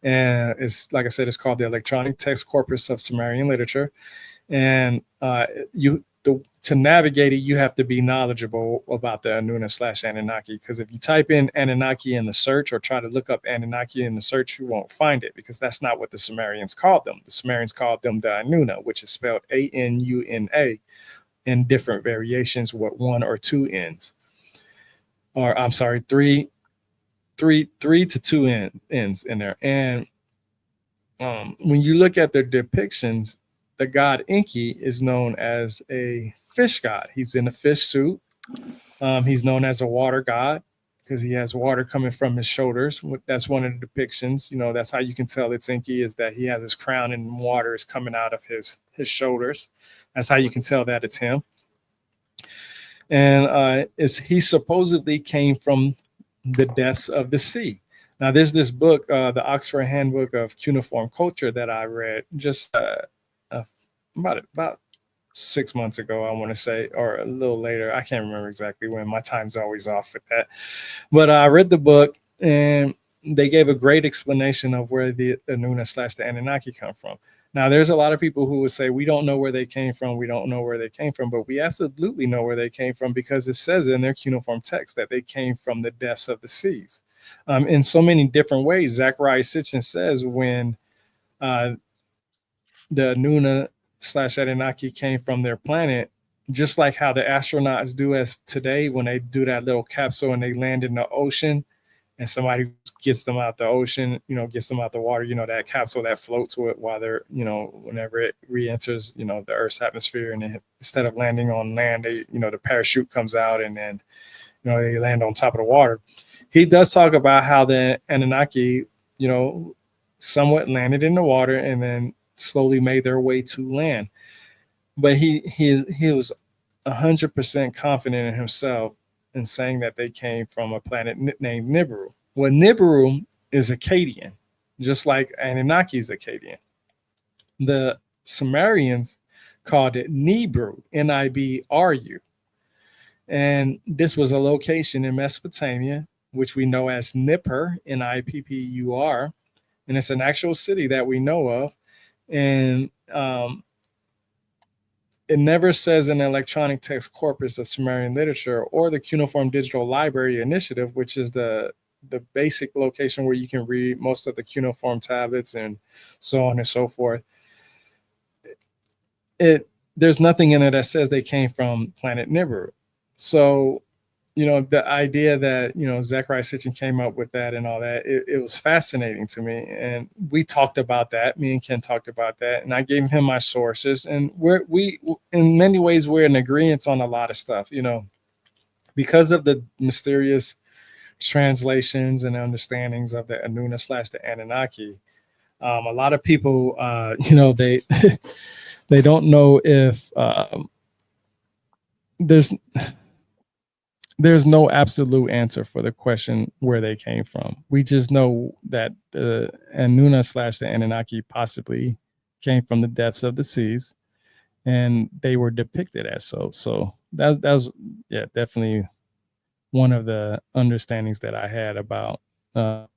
and it's, like I said, it's called the electronic text corpus of Sumerian literature. And to navigate it, you have to be knowledgeable about the Anuna/Anunnaki, because if you type in Anunnaki in the search or try to look up Anunnaki in the search, you won't find it, because that's not what the Sumerians called them. The Sumerians called them the Anuna, which is spelled Anuna in different variations with 1 or 2 N's. Or I'm sorry, three to 2 N's in there. And when you look at their depictions, the god Enki is known as a fish god. He's in a fish suit. He's known as a water god because he has water coming from his shoulders. That's one of the depictions. That's how you can tell it's Enki, is that he has his crown and water is coming out of his shoulders. That's how you can tell that it's him. And he supposedly came from the depths of the sea. Now, there's this book, the Oxford Handbook of Cuneiform Culture, that I read just about 6 months ago, I want to say, or a little later. I can't remember exactly when. My time's always off with that. But I read the book, and they gave a great explanation of where the Anuna/the Anunnaki come from. Now, there's a lot of people who would say, we don't know where they came from. We don't know where they came from. But we absolutely know where they came from, because it says in their cuneiform text that they came from the depths of the seas. In so many different ways. Zachariah Sitchin says when the Anuna/Anunnaki came from their planet, just like how the astronauts do as today when they do that little capsule and they land in the ocean, and somebody gets them out the ocean, gets them out the water, that capsule that floats with while they're, whenever it re-enters, the Earth's atmosphere, and instead of landing on land, they, the parachute comes out, and then, they land on top of the water. He does talk about how the Anunnaki, somewhat landed in the water and then slowly made their way to land. But he was 100% confident in himself in saying that they came from a planet named Nibiru. Well, Nibiru is Akkadian, just like Anunnaki is Akkadian. The Sumerians called it Nibru, Nibru. And this was a location in Mesopotamia, which we know as Nippur, Nippur. And it's an actual city that we know of. And it never says in the electronic text corpus of Sumerian literature or the Cuneiform Digital Library Initiative, which is the basic location where you can read most of the cuneiform tablets and so on and so forth. There's nothing in it that says they came from planet Nibiru. So, the idea that, Zachariah Sitchin came up with that and all that, it was fascinating to me. And we talked about that. Me and Ken talked about that. And I gave him my sources. And we in many ways, we're in agreement on a lot of stuff, because of the mysterious translations and understandings of the Anuna / the Anunnaki. A lot of people, they they don't know if there's no absolute answer for the question where they came from. We just know that the Anuna / the Anunnaki possibly came from the depths of the seas, and they were depicted as so. So that was definitely one of the understandings that I had about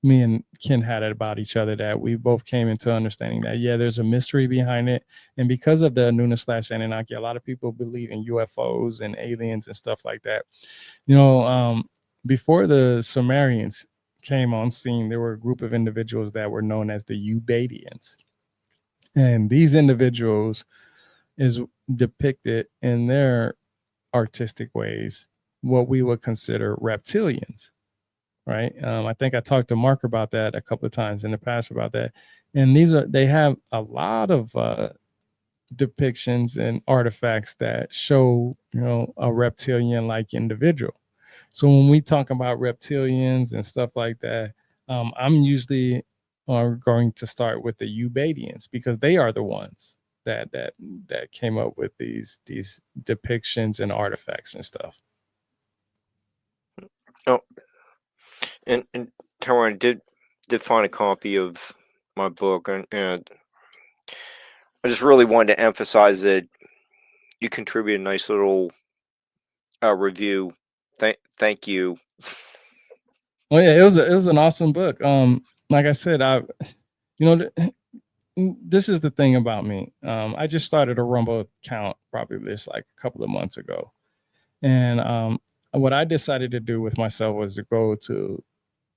me and Ken had it about each other, that we both came into understanding that there's a mystery behind it, and because of the Anuna / Anunnaki, a lot of people believe in UFOs and aliens and stuff like that. Before the Sumerians came on scene, there were a group of individuals that were known as the Ubadians, and these individuals is depicted in their artistic ways what we would consider reptilians, right? I think I talked to Mark about that a couple of times in the past about that, and they have a lot of depictions and artifacts that show a reptilian like individual. So when we talk about reptilians and stuff like that, I'm usually going to start with the Ubadians, because they are the ones that came up with these depictions and artifacts and stuff. Oh, and Tyrone, did find a copy of my book, and I just really wanted to emphasize that you contributed a nice little review. Thank you. Oh yeah, it was an awesome book. Like I said, this is the thing about me. I just started a Rumble account probably just like a couple of months ago, and what I decided to do with myself was to go to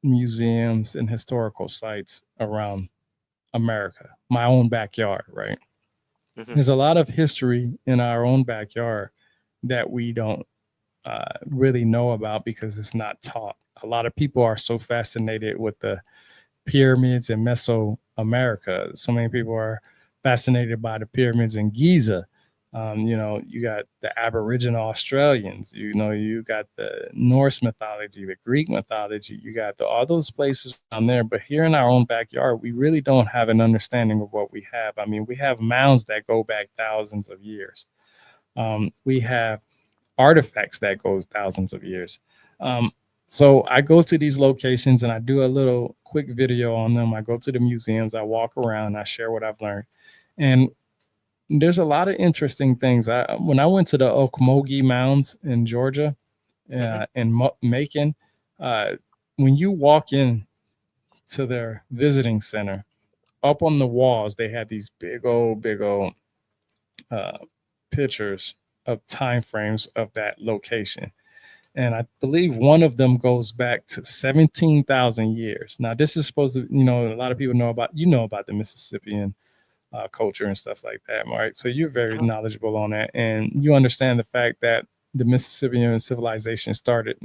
museums and historical sites around America, my own backyard, right? Mhm. There's a lot of history in our own backyard that we don't really know about because it's not taught. A lot of people are so fascinated with the pyramids in Mesoamerica. So many people are fascinated by the pyramids in Giza. You got the Aboriginal Australians, you got the Norse mythology, the Greek mythology, you got all those places down there. But here in our own backyard, we really don't have an understanding of what we have. I mean, we have mounds that go back thousands of years. We have artifacts that goes thousands of years. So I go to these locations and I do a little quick video on them. I go to the museums, I walk around, I share what I've learned. And there's a lot of interesting things. When I went to the Okmulgee Mounds in Georgia, in Macon, when you walk in to their visiting center, up on the walls, they had these big old pictures of time frames of that location. And I believe one of them goes back to 17,000 years. Now, this is supposed to, a lot of people know about the Mississippian culture and stuff like that, right? So you're very knowledgeable on that, and you understand the fact that the Mississippian civilization started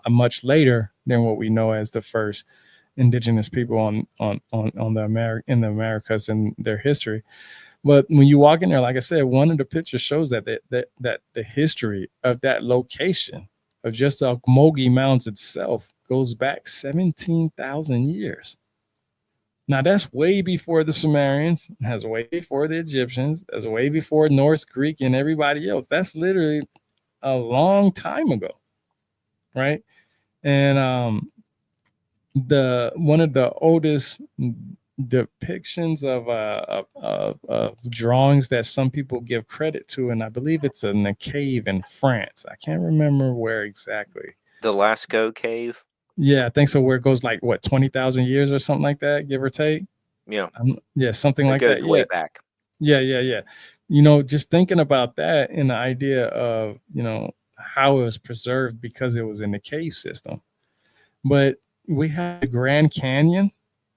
much later than what we know as the first indigenous people in the Americas in their history. But when you walk in there, like I said, one of the pictures shows that the history of that location of just the Okmulgee Mounds itself goes back 17,000 years. Now that's way before the Sumerians, that's way before the Egyptians, that's way before Norse, Greek, and everybody else. That's literally a long time ago, right? And one of the oldest depictions of drawings that some people give credit to, and I believe it's in a cave in France. I can't remember where exactly. The Lascaux Cave. Yeah, I think so. Where it goes like 20,000 years or something like that, give or take. Yeah. Something like that. Way back. Yeah. Just thinking about that and the idea of how it was preserved because it was in the cave system. But we have the Grand Canyon,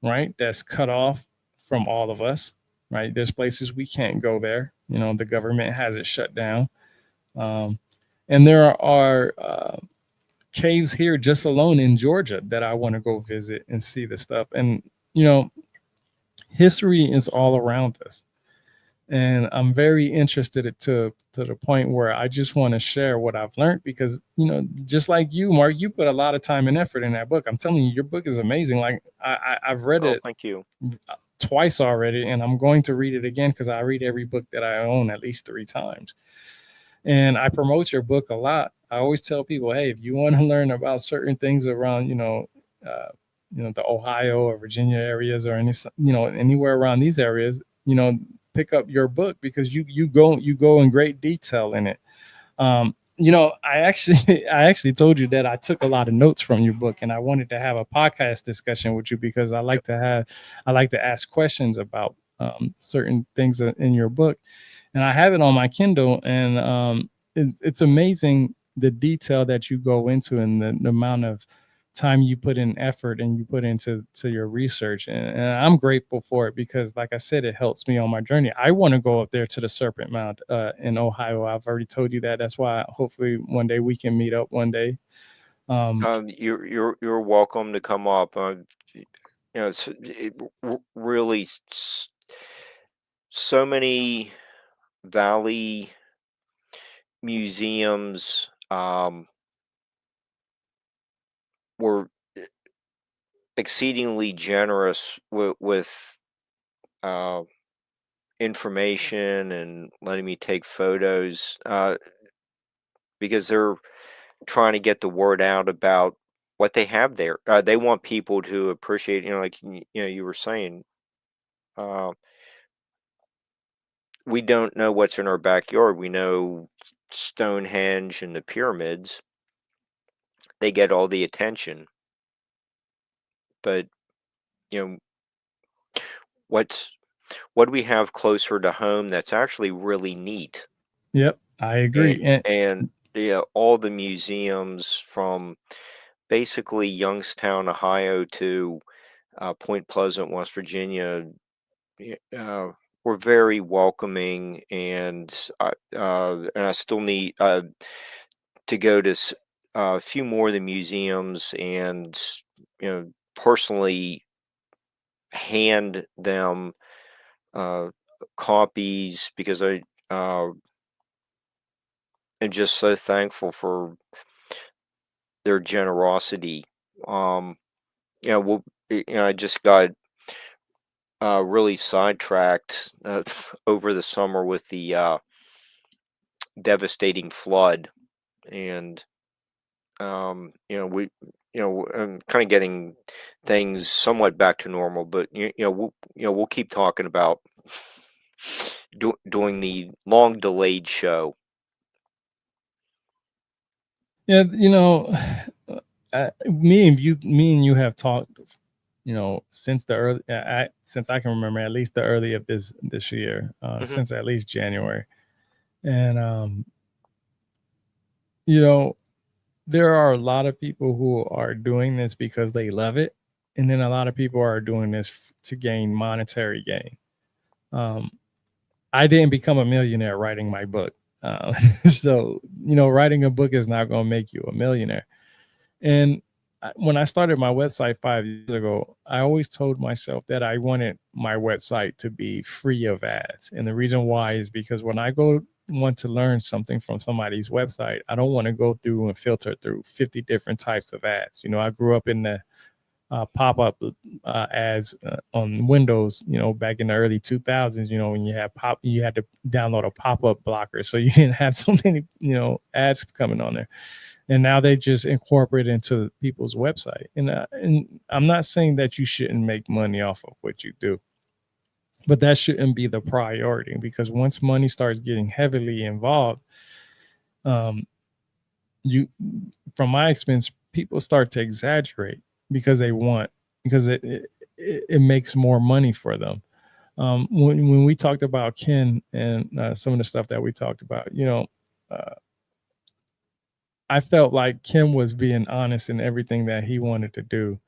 right? That's cut off from all of us, right? There's places we can't go there. The government has it shut down. And there are caves here just alone in Georgia that I want to go visit and see the stuff. And, history is all around us. And I'm very interested to the point where I just want to share what I've learned, because just like you, Mark, you put a lot of time and effort in that book. I'm telling you, your book is amazing. Like I've read Oh, it thank you. twice already, and I'm going to read it again because I read every book that I own at least 3 times. And I promote your book a lot. I always tell people, hey, if you want to learn about certain things around, the Ohio or Virginia areas, or anywhere around these areas, pick up your book, because you go in great detail in it. I actually I actually told you that I took a lot of notes from your book, and I wanted to have a podcast discussion with you, because I like to ask questions about certain things in your book, and I have it on my Kindle, and it's amazing the detail that you go into, and the amount of time you put in effort and you put into your research, and I'm grateful for it, because like I said, it helps me on my journey. I want to go up there to the Serpent Mound in Ohio. I've already told you that. That's why hopefully one day we can meet up one day. You're welcome to come up. Really so many valley museums were exceedingly generous with uh, information and letting me take photos, because they're trying to get the word out about what they have there. They want people to appreciate, like you were saying. Uh, we don't know what's in our backyard. We know Stonehenge and the pyramids. They get all the attention, but you know what's what do we have closer to home that's actually really neat? Yep, I And agree. And and all the museums from basically Youngstown, Ohio to Point Pleasant, West Virginia, y- uh, were very welcoming, and I still need to go to a few more of the museums, and personally hand them uh, copies, because I uh, am just so thankful for their generosity. Um, I just got really sidetracked over the summer with the devastating flood, and I'm kind of getting things somewhat back to normal, but we'll keep talking about doing the long delayed show. yeah, me and you have talked, since the early, since I can remember, at least the early of this year, Hmm. since at least January. And you know, there are a lot of people who are doing this because they love it, and then a lot of people are doing this to gain monetary gain. Um, I didn't become a millionaire writing my book, so writing a book is not going to make you a millionaire. And when I started my website 5 years ago, I always told myself that I wanted my website to be free of ads. And the reason why is because when I want to learn something from somebody's website, I don't want to go through and filter through 50 different types of ads. I grew up in the pop-up ads on Windows, back in the early 2000s, when you had to download a pop-up blocker. So you didn't have so many, ads coming on there, and now they just incorporate into people's website. And I'm not saying that you shouldn't make money off of what you do, but that shouldn't be the priority, because once money starts getting heavily involved, um, you from my experience, people start to exaggerate because it makes more money for them. When we talked about Ken and some of the stuff that we talked about, uh, I felt like Kim was being honest in everything that he wanted to do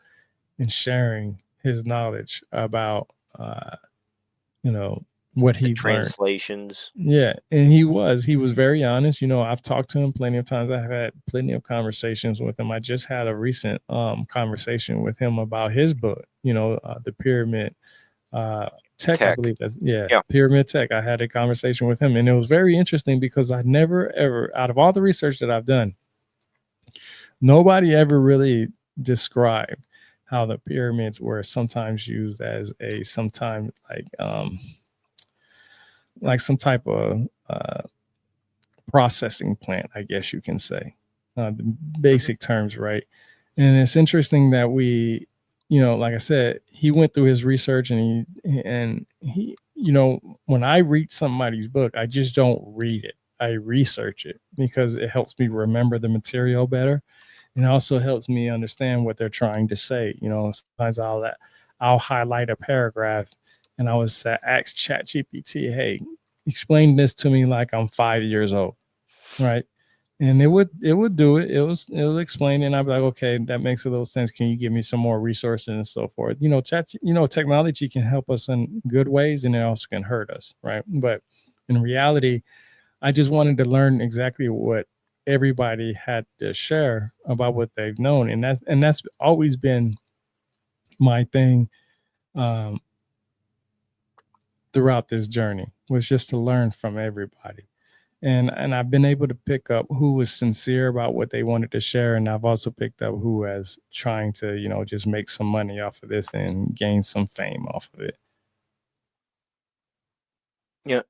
and sharing his knowledge about, you know, what The he learned. translations. Yeah, and he was very honest. I've talked to him plenty of times. I've had plenty of conversations with him. I just had a recent conversation with him about his book, The Pyramid, Tech, I Tech. believe that's Yeah. Pyramid Tech. I had a conversation with him, and it was very interesting because I never ever, out of all the research that I've done, nobody ever really described how the pyramids were sometimes used as a sometime like some type of processing plant, I guess you can say, the basic terms, right? And it's interesting that we, like I said, he went through his research, and he, when I read somebody's book, I just don't read it. I research it because it helps me remember the material better, and it also helps me understand what they're trying to say. Sometimes I'll highlight a paragraph, and I was ask ChatGPT, "Hey, explain this to me like I'm 5 years old," right? And it would do it. It'll explain it, and I'd be like, okay, that makes a little sense. Can you give me some more resources and so forth? Technology can help us in good ways, and it also can hurt us, right? But in reality, I just wanted to learn exactly what everybody had to share about what they've known, and that's always been my thing throughout this journey, was just to learn from everybody. And I've been able to pick up who was sincere about what they wanted to share, and I've also picked up who was trying to just make some money off of this and gain some fame off of it. Yeah.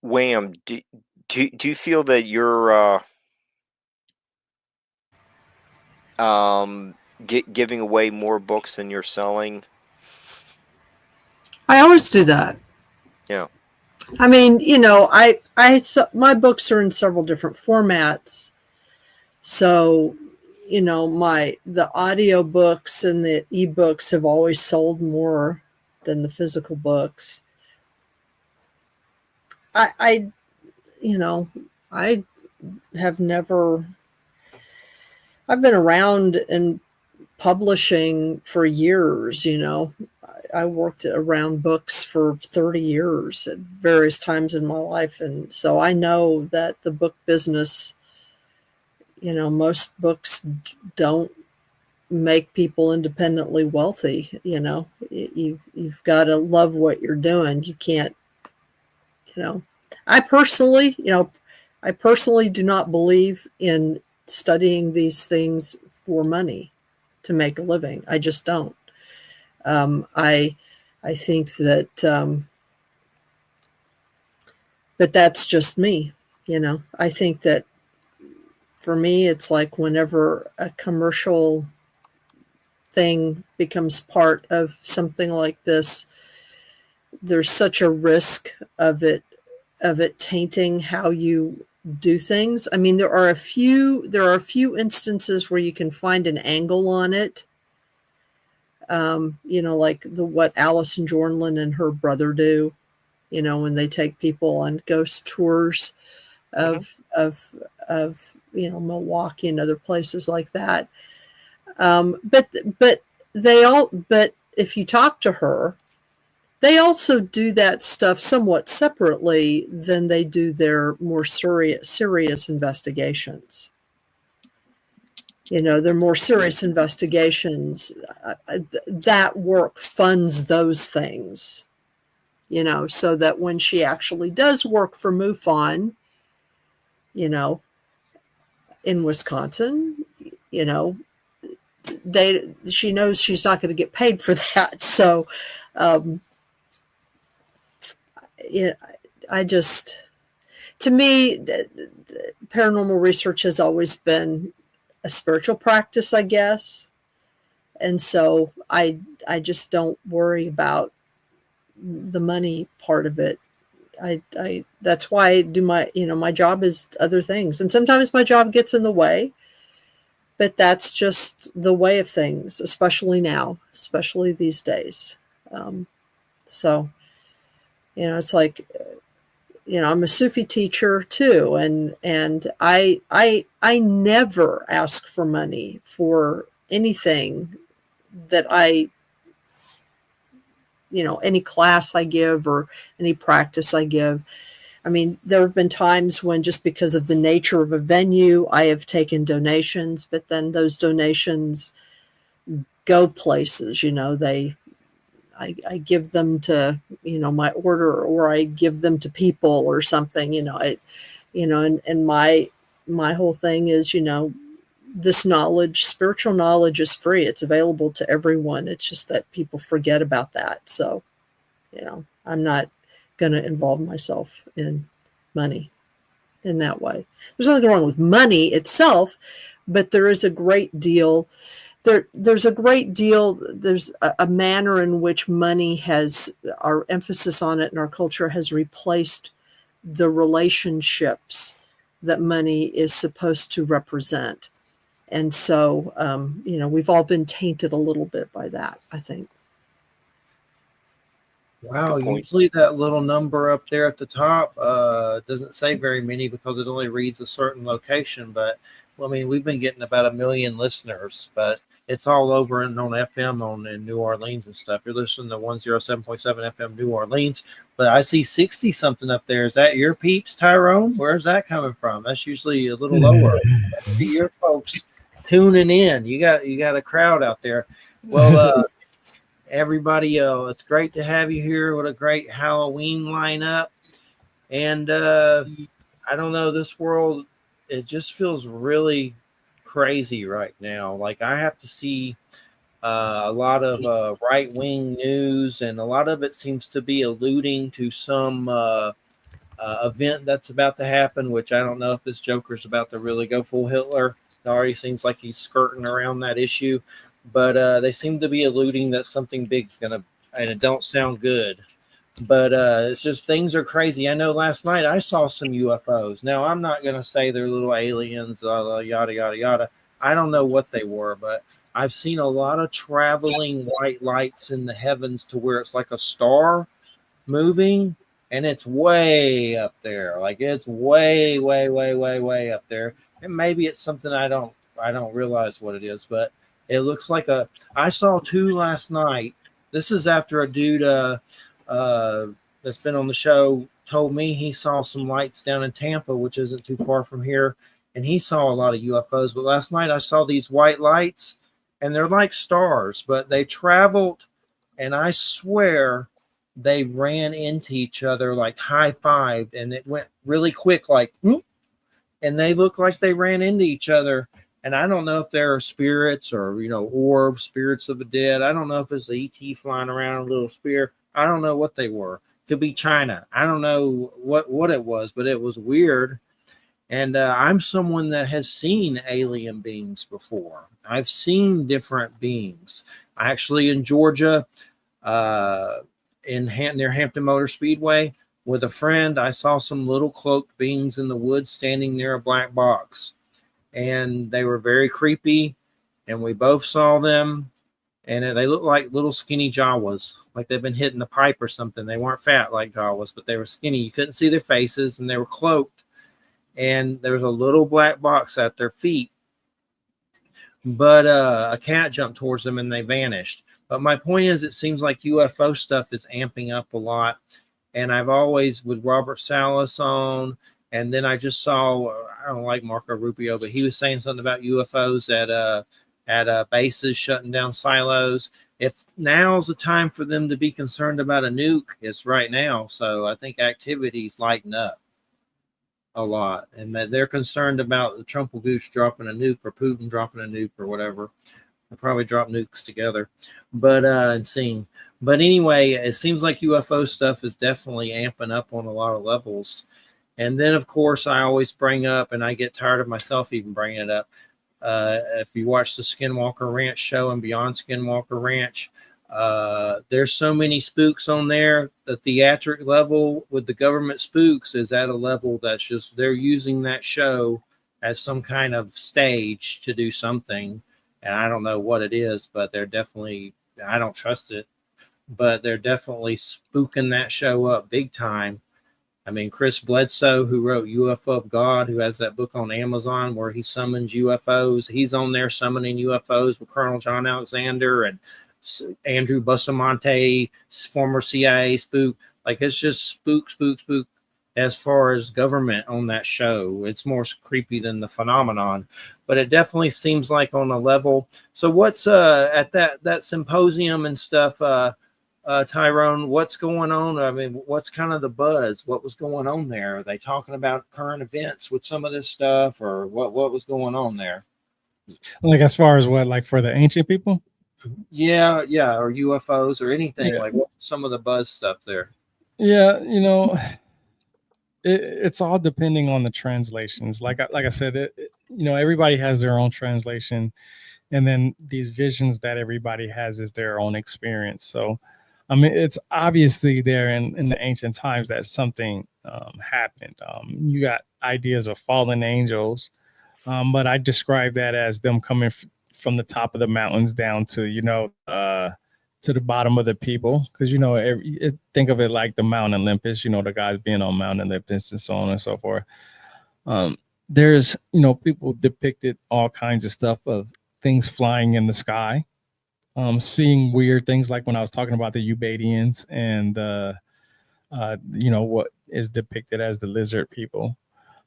Wham, do you feel that you're giving away more books than you're selling? I always do that. Yeah. I mean, my books are in several different formats. So, the audio books and the ebooks have always sold more than the physical books. I have never, I've been around in publishing for years, I worked around books for 30 years at various times in my life. And so I know that the book business, most books don't make people independently wealthy. You've got to love what you're doing. You can't, I personally do not believe in studying these things for money to make a living. I just don't. I think that, but that's just me. I think that for me, it's like whenever a commercial thing becomes part of something like this, there's such a risk of it tainting how you do things. I mean, there are a few instances where you can find an angle on it. Like what Alice and Jornlin and her brother do, when they take people on ghost tours of Milwaukee and other places like that. But if you talk to her, they also do that stuff somewhat separately than they do their more serious investigations. They're more serious investigations. That work funds those things, so that when she actually does work for MUFON, in Wisconsin, she knows she's not going to get paid for that. So, to me, paranormal research has always been a spiritual practice, I guess. And so I just don't worry about the money part of it. That's why I do my job is other things. And sometimes my job gets in the way, but that's just the way of things, especially now, especially these days. So, it's like, I'm a Sufi teacher too. And I never ask for money for anything that any class I give or any practice I give. I mean, there have been times when, just because of the nature of a venue, I have taken donations, but then those donations go places, I give them to, my order, or I give them to people or something, and my whole thing is, this knowledge, spiritual knowledge, is free. It's available to everyone. It's just that people forget about that. So, I'm not going to involve myself in money in that way. There's nothing wrong with money itself, but there is a great deal. There's a manner in which money has, our emphasis on it in our culture has replaced the relationships that money is supposed to represent. And so, we've all been tainted a little bit by that, I think. Wow, usually that little number up there at the top doesn't say very many because it only reads a certain location. But, well, I mean, we've been getting about 1 million listeners, but it's all over and on FM in New Orleans and stuff. You're listening to 107.7 FM New Orleans, but I see 60 something up there. Is that your peeps, Tyrone? Where's that coming from? That's usually a little lower. Your folks tuning in. You got a crowd out there. Well, everybody, it's great to have you here. What a great Halloween lineup. And I don't know, this world, it just feels really crazy right now. Like, I have to see a lot of right-wing news, and a lot of it seems to be alluding to some event that's about to happen, which I don't know if this Joker's about to really go full Hitler. It already seems like he's skirting around that issue. But they seem to be alluding that something big's going to, and it don't sound good. But it's just, things are crazy. I know last night I saw some UFOs. Now, I'm not going to say they're little aliens, yada, yada, yada. I don't know what they were, but I've seen a lot of traveling white lights in the heavens to where it's like a star moving, and it's way up there. Like, it's way, way, way, way, way up there. And maybe it's something I don't realize what it is, but it looks like I saw 2 last night. This is after a dude that's been on the show told me he saw some lights down in Tampa, which isn't too far from here, and he saw a lot of UFOs. But last night I saw these white lights, and they're like stars, but they traveled, and I swear they ran into each other, like high-fived, and it went really quick, like, and they looked like they ran into each other. And I don't know if there are spirits or, orbs, spirits of the dead. I don't know if it's the ET flying around a little spear. I don't know what they were. Could be China. I don't know what it was, but it was weird. And I'm someone that has seen alien beings before. I've seen different beings. Actually, in Georgia, near Hampton Motor Speedway, with a friend, I saw some little cloaked beings in the woods standing near a black box. And they were very creepy, and we both saw them, and they looked like little skinny Jawas, like they've been hitting the pipe or something. They weren't fat like Jawas, but they were skinny. You couldn't see their faces, and they were cloaked, and there was a little black box at their feet. But a cat jumped towards them, and they vanished. But my point is, it seems like UFO stuff is amping up a lot, and I've always, with Robert Salas on, and then I just saw, I don't like Marco Rubio, but he was saying something about UFOs at bases shutting down silos. If now's the time for them to be concerned about a nuke, it's right now. So I think activities lighten up a lot, and that they're concerned about the Trump goose dropping a nuke or Putin dropping a nuke or whatever. They'll probably drop nukes together, but and seeing. But anyway, it seems like UFO stuff is definitely amping up on a lot of levels. And then, of course, I always bring up, and I get tired of myself even bringing it up. If you watch the Skinwalker Ranch show and Beyond Skinwalker Ranch, there's so many spooks on there. The theatric level with the government spooks is at a level that's just, they're using that show as some kind of stage to do something. And I don't know what it is, but they're definitely, I don't trust it, but they're definitely spooking that show up big time. I mean, Chris Bledsoe, who wrote UFO of God, who has that book on Amazon where he summons UFOs. He's on there summoning UFOs with Colonel John Alexander and Andrew Bustamante, former CIA spook. Like, it's just spook. As far as government on that show, it's more creepy than the phenomenon, but it definitely seems like on a level. So what's at that symposium and stuff, Tyrone, what's going on? I mean, what's kind of the buzz? What was going on there? Are they talking about current events with some of this stuff, or what was going on there? Like as far as what, like for the ancient people? Yeah, or UFOs or anything Yeah. like what some of the buzz stuff there. Yeah, it's all depending on the translations. Like I said, everybody has their own translation, and then these visions that everybody has is their own experience. So, I mean, it's obviously there in the ancient times that something happened. You got ideas of fallen angels, but I describe that as them coming from the top of the mountains down to to the bottom of the people, because think of it like the Mount Olympus. The guys being on Mount Olympus and so on and so forth. There's people depicted all kinds of stuff of things flying in the sky, seeing weird things like when I was talking about the Ubadians and what is depicted as the lizard people.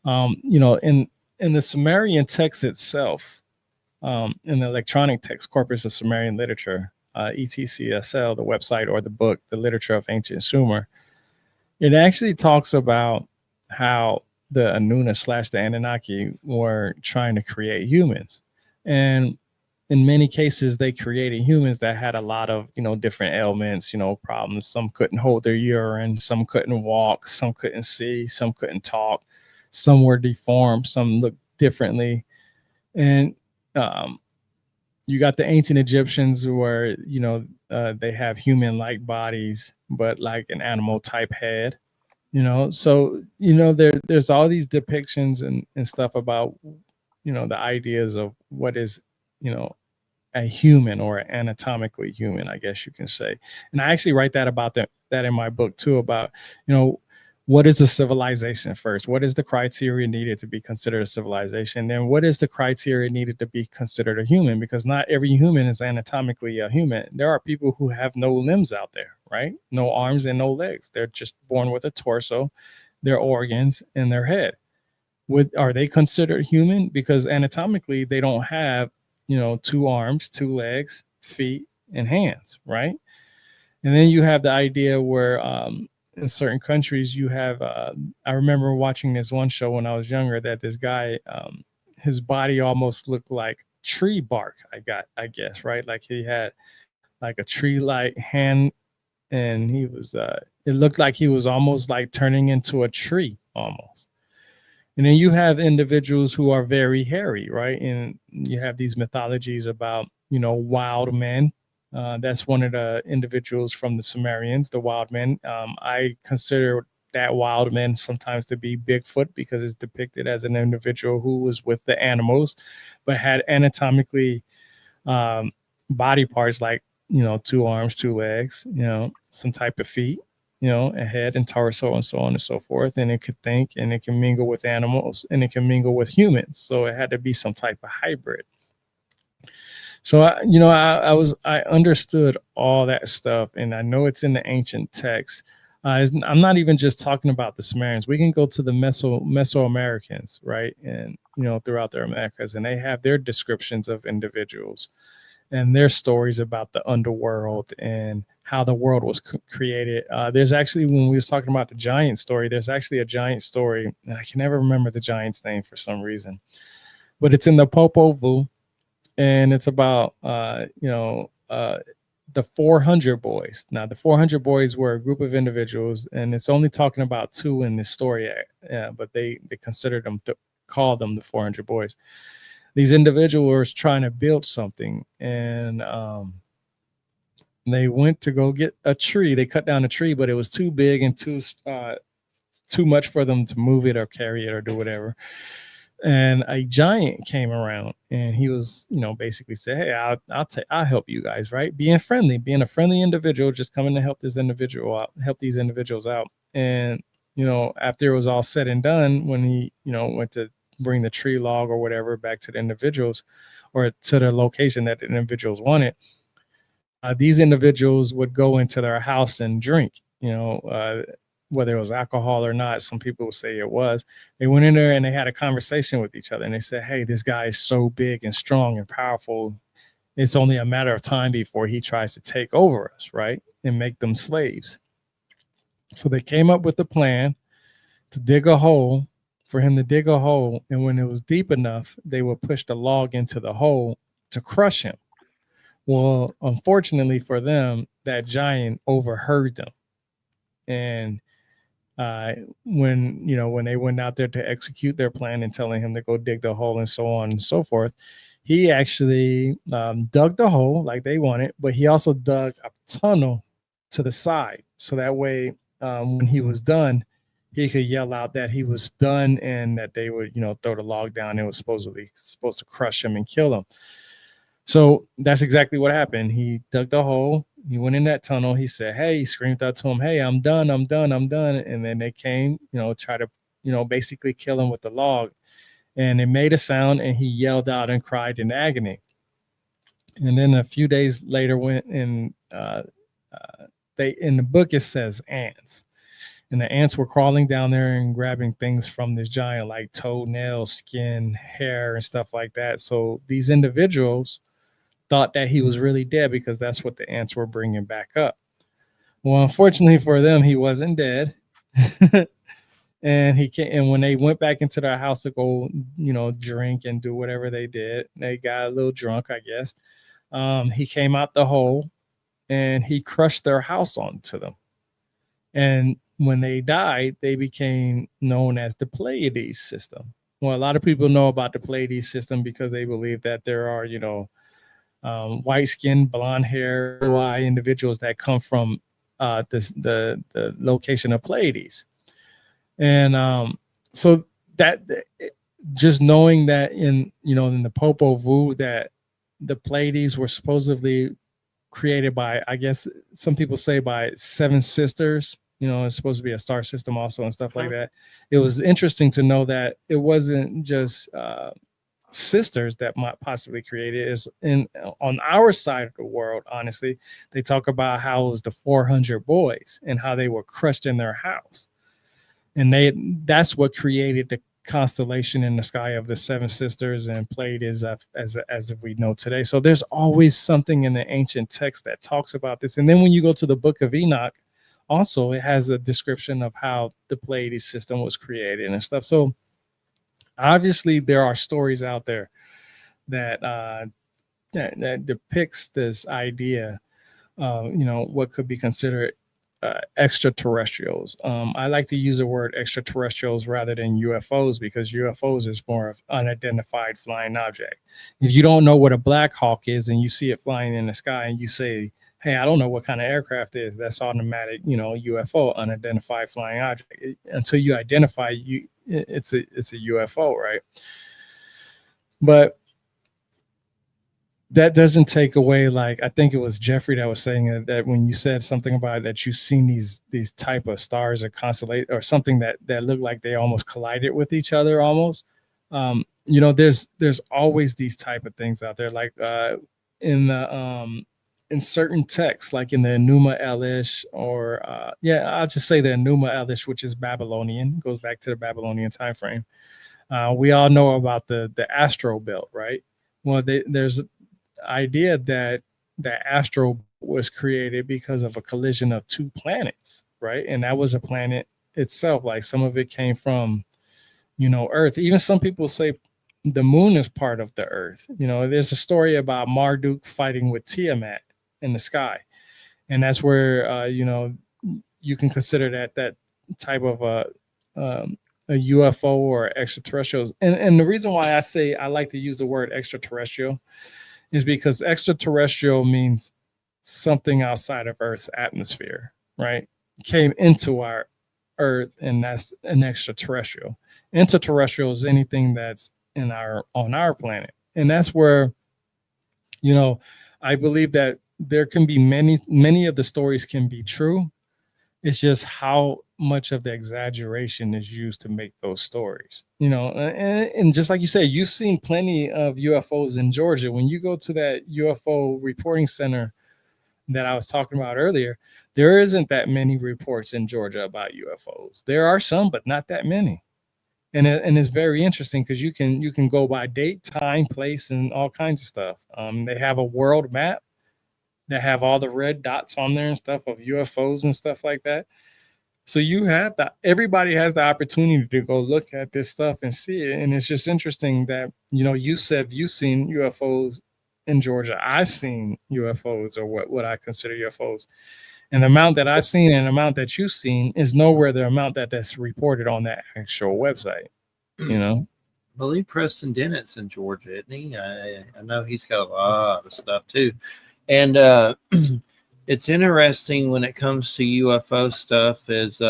In the Sumerian text itself, in the electronic text corpus of Sumerian literature, ETCSL, the website or the book, The Literature of Ancient Sumer, it actually talks about how the Anuna / the Anunnaki were trying to create humans. And in many cases, they created humans that had a lot of, different ailments, problems. Some couldn't hold their urine, some couldn't walk, some couldn't see, some couldn't talk, some were deformed, some looked differently. And you got the ancient Egyptians where, they have human-like bodies, but like an animal type head. So there's all these depictions and stuff about the ideas of what is a human or anatomically human, I guess you can say. And I actually write that in my book too, about what is a civilization first? What is the criteria needed to be considered a civilization? And what is the criteria needed to be considered a human? Because not every human is anatomically a human. There are people who have no limbs out there, right? No arms and no legs. They're just born with a torso, their organs, and their head. Are they considered human? Because anatomically, they don't have, 2 arms, 2 legs, feet, and hands, right? And then you have the idea where in certain countries you have I remember watching this one show when I was younger that this guy, his body almost looked like tree bark. I guess, right? Like he had like a tree like hand, and he was it looked like he was almost like turning into a tree almost. And then you have individuals who are very hairy, right? And you have these mythologies about wild men. That's one of the individuals from the Sumerians, the wild men. I consider that wild man sometimes to be Bigfoot because it's depicted as an individual who was with the animals, but had anatomically body parts like 2 arms, 2 legs, some type of feet, a head and torso and so on and so forth. And it could think, and it can mingle with animals, and it can mingle with humans. So it had to be some type of hybrid. So I understood all that stuff, and I know it's in the ancient texts. I'm not even just talking about the Sumerians. We can go to the Mesoamericans, right? And throughout their Americas, and they have their descriptions of individuals and their stories about the underworld and how the world was created. There's actually, when we was talking about the giant story, there's actually a giant story, and I can never remember the giant's name for some reason, but it's in the Popol Vuh. And it's about the 400 boys. Now, the 400 boys were a group of individuals, and it's only talking about 2 in this story, but they considered them to call them the 400 boys. These individuals were trying to build something, and they went to go get a tree. They cut down a tree, but it was too big and too much for them to move it or carry it or do whatever. And a giant came around, and he was, basically said, "Hey, I'll help you guys," right? Being a friendly individual, just coming to help these individuals out. And after it was all said and done, when he went to bring the tree log or whatever back to the individuals or to the location that the individuals wanted, these individuals would go into their house and drink. Whether it was alcohol or not, some people would say it was. They went in there and they had a conversation with each other, and they said, "Hey, this guy is so big and strong and powerful. It's only a matter of time before he tries to take over us," right? and make them slaves. So they came up with a plan to dig a hole, for him to dig a hole. And when it was deep enough, they would push the log into the hole to crush him. Well, unfortunately for them, that giant overheard them. And when they went out there to execute their plan and telling him to go dig the hole and so on and so forth, he actually dug the hole like they wanted, but he also dug a tunnel to the side. So that way, when he was done, he could yell out that he was done and that they would, throw the log down. It was supposed to crush him and kill him. So that's exactly what happened. He dug the hole. He went in that tunnel. He said, hey, he screamed out to him, hey, I'm done. I'm done. I'm done. And then they came, try to, basically kill him with the log. And it made a sound and he yelled out and cried in agony. And then a few days later went in the book, it says ants. And the ants were crawling down there and grabbing things from this giant, like toenails, skin, hair, and stuff like that. So these individuals thought that he was really dead because that's what the ants were bringing back up. Well, unfortunately for them, he wasn't dead. And when they went back into their house to go, drink and do whatever they did, they got a little drunk, I guess. He came out the hole and he crushed their house onto them. And when they died, they became known as the Pleiades system. Well, a lot of people know about the Pleiades system because they believe that there are, white skin, blonde hair, blue eye individuals that come from the location of Pleiades. And so that just knowing that in the Popol Vuh that the Pleiades were supposedly created by, I guess some people say by 7 sisters, it's supposed to be a star system also and stuff like that. It was interesting to know that it wasn't just sisters that might possibly create it. Is on our side of the world, honestly, they talk about how it was the 400 boys and how they were crushed in their house. And that's what created the constellation in the sky of the 7 sisters and Pleiades as we know today. So there's always something in the ancient text that talks about this. And then when you go to the book of Enoch, also it has a description of how the Pleiades system was created and stuff. So obviously there are stories out there that depicts this idea of, what could be considered extraterrestrials. I like to use the word extraterrestrials rather than UFOs because UFOs is more of unidentified flying object. If you don't know what a Black Hawk is and you see it flying in the sky and you say, hey, I don't know what kind of aircraft it is, that's automatic, UFO, unidentified flying object. Until you identify it's a UFO, right? But that doesn't take away, like, I think it was Jeffrey that was saying that when you said something about that you've seen these type of stars or constellation or something that look like they almost collided with each other almost. There's always these type of things out there, like in certain texts, like in the Enuma Elish, or I'll just say the Enuma Elish, which is Babylonian, goes back to the Babylonian time frame. We all know about the astro belt, right? Well, there's idea that the astro was created because of a collision of 2 planets, right? And that was a planet itself. Like some of it came from, Earth. Even some people say the moon is part of the Earth. There's a story about Marduk fighting with Tiamat in the sky, and that's where you can consider that type of a UFO or extraterrestrials. And the reason why I say I like to use the word extraterrestrial is because extraterrestrial means something outside of Earth's atmosphere, right? Came into our Earth, and that's an extraterrestrial. Interterrestrial is anything that's on our planet. And that's where, I believe that there can be many of the stories can be true. It's just how much of the exaggeration is used to make those stories, and just like you said, you've seen plenty of UFOs in Georgia. When you go to that UFO reporting center that I was talking about earlier, there isn't that many reports in Georgia about UFOs. There are some, but not that many. And it's very interesting because you can go by date, time, place, and all kinds of stuff. They have a world map that have all the red dots on there and stuff of UFOs and stuff like that. So you have that. Everybody has the opportunity to go look at this stuff and see it. And it's just interesting that, you said you've seen UFOs in Georgia. I've seen UFOs, or what I consider UFOs. And the amount that I've seen and the amount that you've seen is nowhere the amount that's reported on that actual website. I believe Preston Dennett's in Georgia, isn't he? I know he's got a lot of stuff too. And it's interesting when it comes to UFO stuff is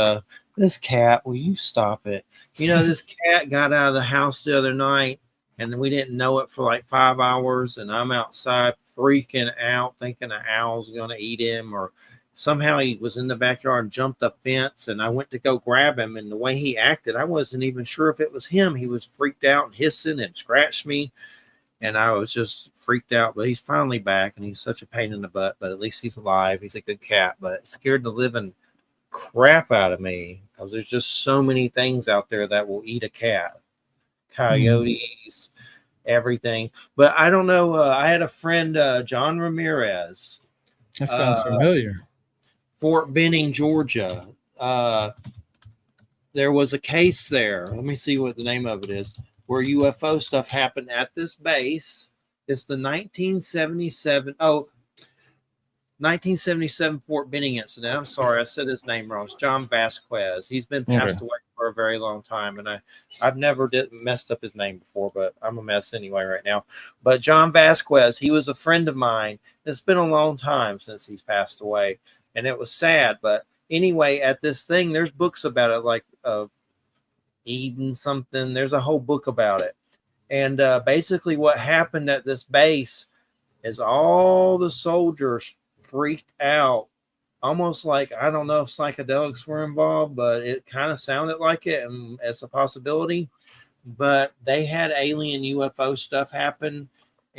this cat, will you stop it? This cat got out of the house the other night and we didn't know it for like 5 hours. And I'm outside freaking out thinking an owl's going to eat him, or somehow he was in the backyard and jumped a fence, and I went to go grab him, and the way he acted, I wasn't even sure if it was him. He was freaked out and hissing and scratched me, and I was just freaked out. But he's finally back, and he's such a pain in the butt, but at least he's alive. He's a good cat, but it scared the living crap out of me because there's just so many things out there that will eat a cat. Coyotes, everything. But I don't know. I had a friend, John Ramirez. That sounds familiar. Fort Benning, Georgia. There was a case there. Let me see what the name of it is, where UFO stuff happened at this base. It's the 1977 Fort Benning incident. I'm sorry, I said his name wrong. It's John Vasquez. He's been passed away for a very long time, and I've never messed up his name before, but I'm a mess anyway right now. But John Vasquez, he was a friend of mine. It's been a long time since he's passed away. And it was sad, but anyway, at this thing, there's books about it, like Eden something. There's a whole book about it. And basically what happened at this base is all the soldiers freaked out, almost like, I don't know if psychedelics were involved, but it kind of sounded like it, and as a possibility. But they had alien UFO stuff happen.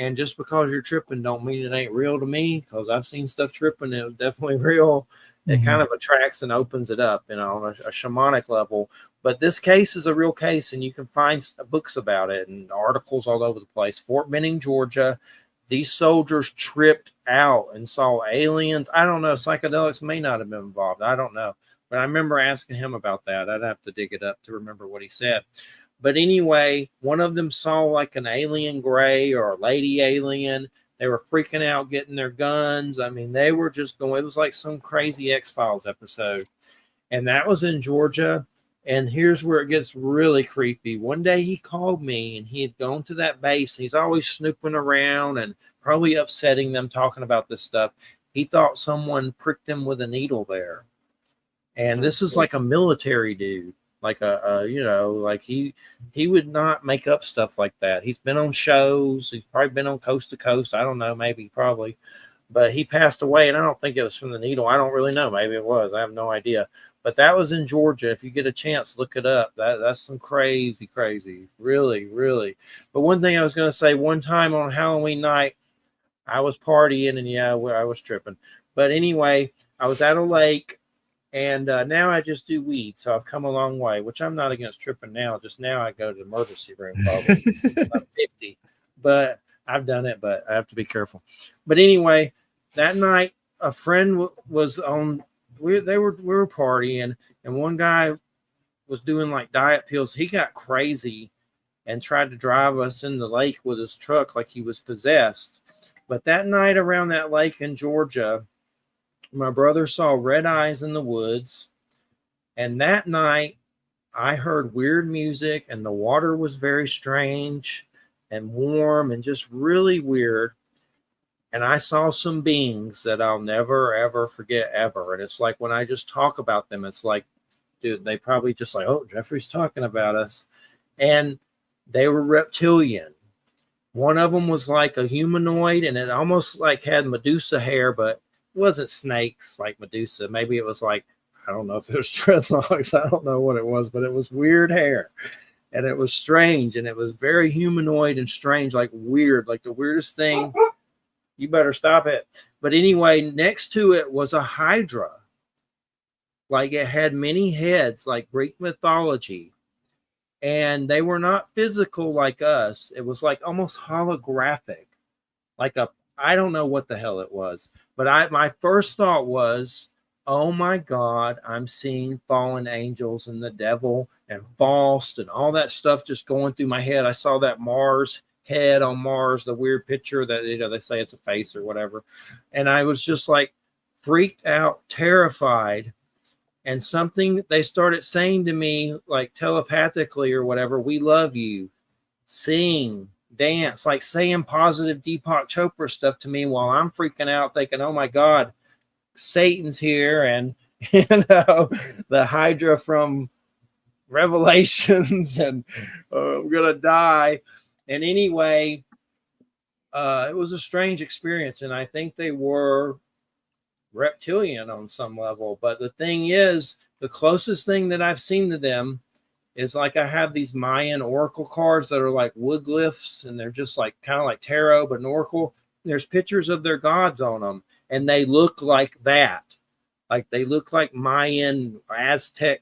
And just because you're tripping don't mean it ain't real to me, because I've seen stuff tripping. It was definitely real. It kind of attracts and opens it up, on a shamanic level. But this case is a real case, and you can find books about it and articles all over the place. Fort Benning, Georgia. These soldiers tripped out and saw aliens. I don't know. Psychedelics may not have been involved. I don't know. But I remember asking him about that. I'd have to dig it up to remember what he said. But anyway, one of them saw like an alien gray or a lady alien. They were freaking out, getting their guns. I mean, they were just going, it was like some crazy X-Files episode. And that was in Georgia. And here's where it gets really creepy. One day he called me, and he had gone to that base. He's always snooping around and probably upsetting them, talking about this stuff. He thought someone pricked him with a needle there. And this is like a military dude. Like like he would not make up stuff like that. He's been on shows. He's probably been on Coast to Coast. I don't know, probably. But he passed away, and I don't think it was from the needle. I don't really know. Maybe it was. I have no idea. But that was in Georgia. If you get a chance, look it up. That's some crazy, really, really. But one thing I was going to say, one time on Halloween night, I was partying, and I was tripping. But anyway, I was at a lake. And now I just do weed, so I've come a long way, which I'm not against tripping now. Just now I go to the emergency room probably about 50. But I've done it, but I have to be careful. But anyway, that night a friend was on. We were partying, and one guy was doing like diet pills. He got crazy and tried to drive us in the lake with his truck like he was possessed. But that night around that lake in Georgia, my brother saw red eyes in the woods, and that night I heard weird music, and the water was very strange and warm and just really weird. And I saw some beings that I'll never, ever forget ever. And it's like when I just talk about them, it's like, dude, they probably just like, oh, Jeffrey's talking about us. And they were reptilian. One of them was like a humanoid, and it almost like had Medusa hair, but it wasn't snakes like Medusa. Maybe it was like, I don't know if it was dreadlocks. I don't know what it was, but it was weird hair. And it was strange, and it was very humanoid and strange, like weird, like the weirdest thing. You better stop it. But anyway, next to it was a hydra. Like it had many heads, like Greek mythology. And they were not physical like us. It was like almost holographic. Like I don't know what the hell it was, but my first thought was, oh my God, I'm seeing fallen angels and the devil and Faust and all that stuff just going through my head. I saw that Mars head on Mars, the weird picture that, they say it's a face or whatever. And I was just like freaked out, terrified. And something they started saying to me, like telepathically or whatever, we love you, sing, dance, like saying positive Deepak Chopra stuff to me while I'm freaking out, thinking, oh my God, Satan's here, and the Hydra from Revelations, and I'm gonna die. And anyway, it was a strange experience, and I think they were reptilian on some level. But the thing is, the closest thing that I've seen to them is like I have these Mayan oracle cards that are like wood glyphs, and they're just like kind of like tarot, but an oracle. There's pictures of their gods on them, and they look like that. Like they look like Mayan, Aztec.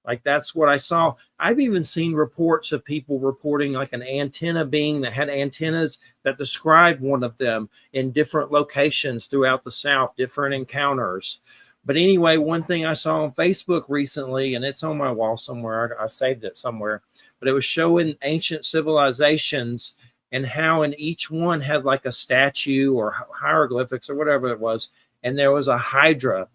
Like that's what I saw. I've even seen reports of people reporting like an antenna being that had antennas that described one of them in different locations throughout the South, different encounters. But anyway, one thing I saw on Facebook recently, and it's on my wall somewhere, I saved it somewhere, but it was showing ancient civilizations and how in each one had like a statue or hieroglyphics or whatever it was. And there was a Hydra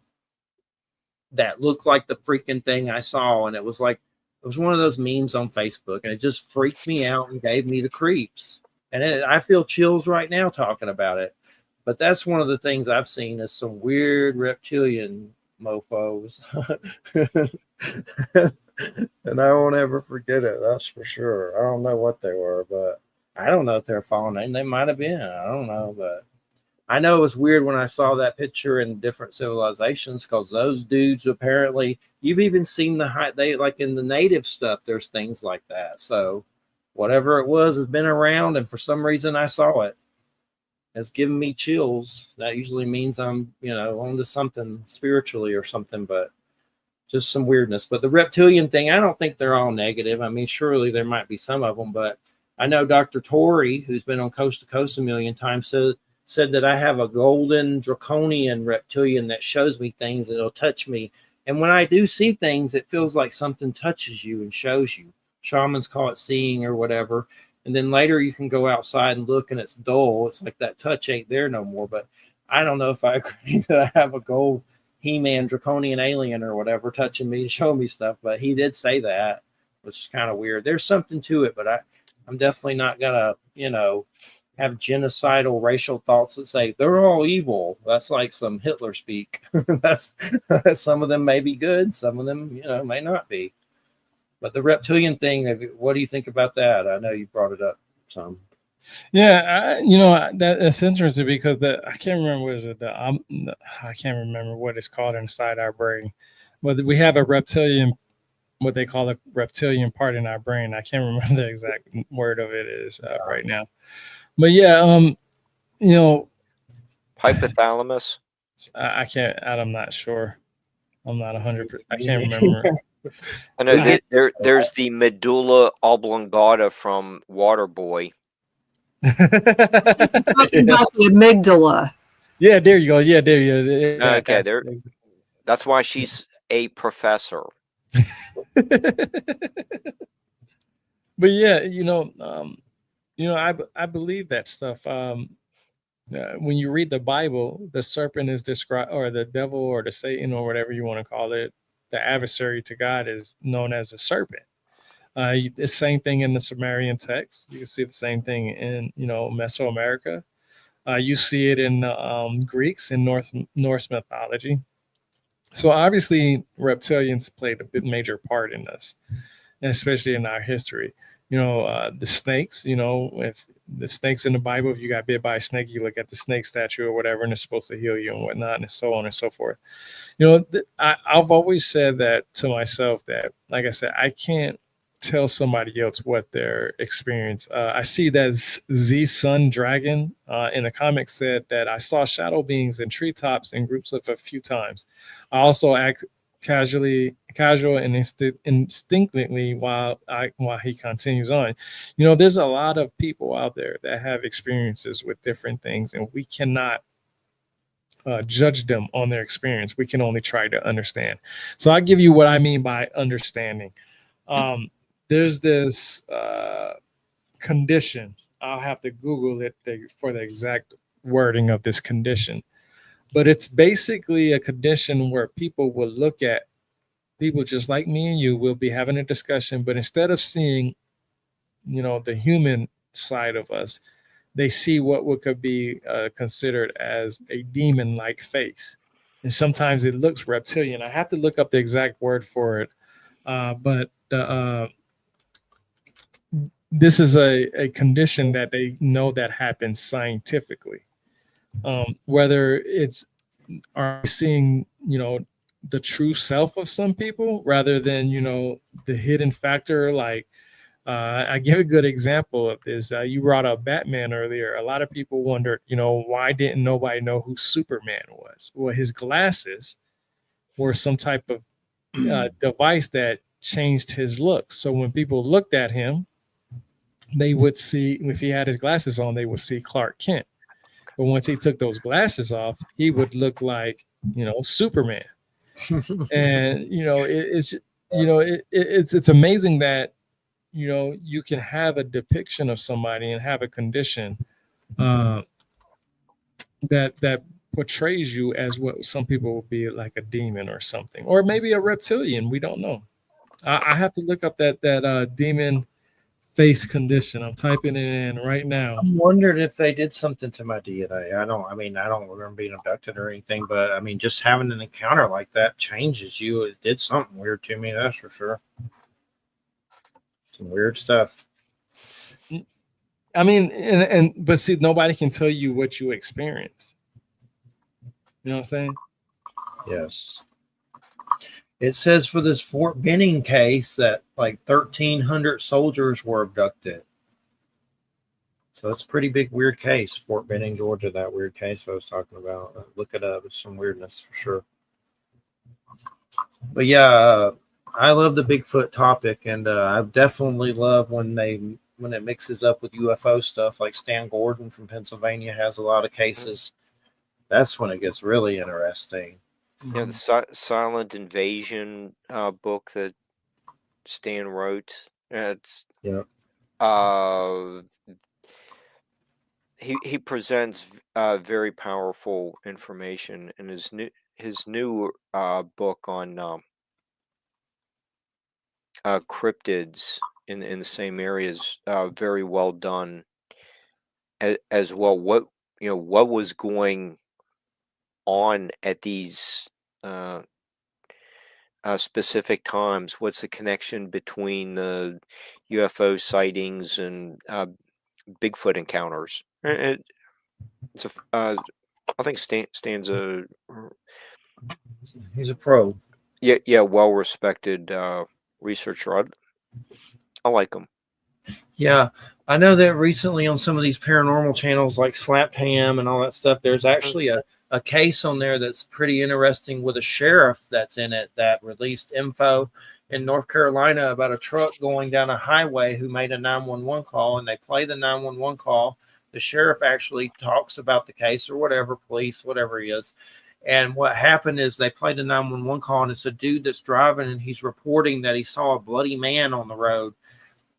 that looked like the freaking thing I saw. And it was like, it was one of those memes on Facebook, and it just freaked me out and gave me the creeps. And I feel chills right now talking about it. But that's one of the things I've seen is some weird reptilian mofos. And I won't ever forget it. That's for sure. I don't know what they were, but I don't know if they're fallen. They might have been. I don't know, but I know it was weird when I saw that picture in different civilizations, because those dudes apparently, you've even seen they like in the native stuff, there's things like that. So whatever it was has been around, and for some reason I saw it. It's giving me chills. That usually means I'm, onto something spiritually or something, but just some weirdness. But the reptilian thing, I don't think they're all negative. I mean, surely there might be some of them, but I know Dr. Torrey, who's been on Coast to Coast a million times, said that I have a golden draconian reptilian that shows me things and it'll touch me. And when I do see things, it feels like something touches you and shows you. Shamans call it seeing or whatever. And then later you can go outside and look and it's dull. It's like that touch ain't there no more. But I don't know if I agree that I have a gold He-Man draconian alien or whatever touching me to show me stuff. But he did say that, which is kind of weird. There's something to it, but I'm definitely not going to, have genocidal racial thoughts that say they're all evil. That's like some Hitler speak. That's some of them may be good, some of them, may not be. But the reptilian thing, what do you think about that? I know you brought it up some. Yeah, that's interesting because I can't remember what is it. I can't remember what it's called inside our brain, but we have a reptilian, what they call a reptilian part in our brain. I can't remember the exact word of it is right now. But yeah, hypothalamus. I can't. I'm not sure. I'm not 100%. I can't remember. I know there's the medulla oblongata from Waterboy. Talking about the amygdala. Yeah, there you go. Yeah, there you go. Yeah, okay, that's why she's a professor. But yeah, I believe that stuff. When you read the Bible, the serpent is described, or the devil, or the Satan, or whatever you want to call it, the adversary to God is known as a serpent. The same thing in the Sumerian text. You can see the same thing in Mesoamerica. You see it in Greeks and Norse mythology. So obviously, reptilians played a major part in this, and especially in our history. The snakes. If the snakes in the Bible, if you got bit by a snake, you look at the snake statue or whatever, and it's supposed to heal you and whatnot, and so on and so forth. I've always said that to myself that, like I said, I can't tell somebody else what their experience. I see that Z Sun Dragon in the comics said that I saw shadow beings in treetops in groups of a few times. I also casual and instinctively while he continues on. There's a lot of people out there that have experiences with different things, and we cannot judge them on their experience. We can only try to understand. So I give you what I mean by understanding. There's this condition. I'll have to Google it for the exact wording of this condition. But it's basically a condition where people will look at people just like me and you. Will be having a discussion, but instead of seeing, the human side of us, they see what could be considered as a demon-like face. And sometimes it looks reptilian. I have to look up the exact word for it. But this is a condition that they know that happens scientifically. Whether it's are seeing, the true self of some people rather than, the hidden factor. Like, I give a good example of this. You brought up Batman earlier. A lot of people wondered, why didn't nobody know who Superman was? Well, his glasses were some type of device that changed his look. So when people looked at him, they would see, if he had his glasses on, they would see Clark Kent. But once he took those glasses off, he would look like, Superman. And, it's amazing that, you can have a depiction of somebody and have a condition that portrays you as what some people will be like a demon or something, or maybe a reptilian. We don't know. I have to look up that demon face condition. I'm typing it in right now. I'm wondering if they did something to my DNA. I don't remember being abducted or anything, but just having an encounter like that changes you. It did something weird to me, that's for sure. Some weird stuff. But see, nobody can tell you what you experienced. You know what I'm saying? Yes. It says for this Fort Benning case that like 1,300 soldiers were abducted. So it's a pretty big, weird case. Fort Benning, Georgia, that weird case I was talking about. Look it up. It's some weirdness for sure. But yeah, I love the Bigfoot topic, and I definitely love when it mixes up with UFO stuff. Like Stan Gordon from Pennsylvania has a lot of cases. That's when it gets really interesting. Yeah, the Silent Invasion book that Stan wrote. It's he presents very powerful information in his new book on cryptids in the same areas. Very well done as well. What was going on at these specific times? What's the connection between the UFO sightings and Bigfoot encounters? I think Stan's he's a pro. Yeah, well respected researcher. I like him. Yeah, I know that recently on some of these paranormal channels like Slapped Ham and all that stuff, there's actually a case on there that's pretty interesting with a sheriff that's in it that released info in North Carolina about a truck going down a highway who made a 911 call, and they play the 911 call. The sheriff actually talks about the case or whatever, police, whatever he is. And what happened is they played the 911 call, and it's a dude that's driving, and he's reporting that he saw a bloody man on the road.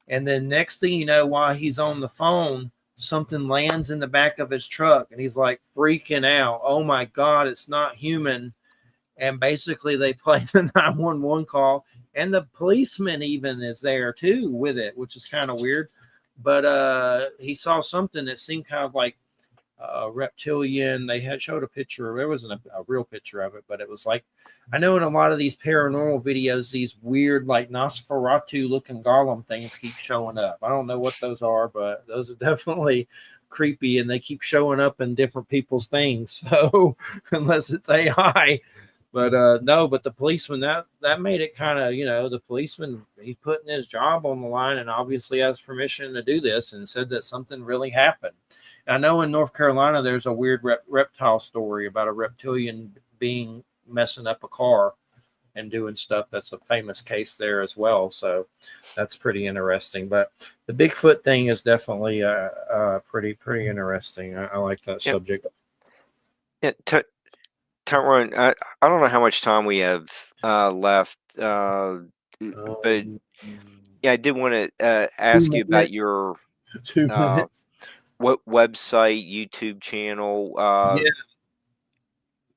And then next thing you know, while he's on the phone, something lands in the back of his truck, and he's like freaking out. Oh my God, it's not human. And basically they play the 911 call, and the policeman even is there too with it, which is kind of weird. But he saw something that seemed kind of like reptilian. They had showed a picture. There wasn't a real picture of it, but it was like, I know in a lot of these paranormal videos, these weird like Nosferatu looking golem things keep showing up. I don't know what those are, but those are definitely creepy, and they keep showing up in different people's things. So unless it's AI. But no, but the policeman, that made it kind of, the policeman, he's putting his job on the line and obviously has permission to do this, and said that something really happened. I know in North Carolina, there's a weird reptile story about a reptilian being messing up a car. and doing stuff. That's a famous case there as well. So that's pretty interesting. But the Bigfoot thing is definitely pretty interesting. I like that subject. Yeah, Tyrone, I don't know how much time we have left, but yeah, I did want to ask you about your 2 minutes. what website, YouTube channel. Yeah.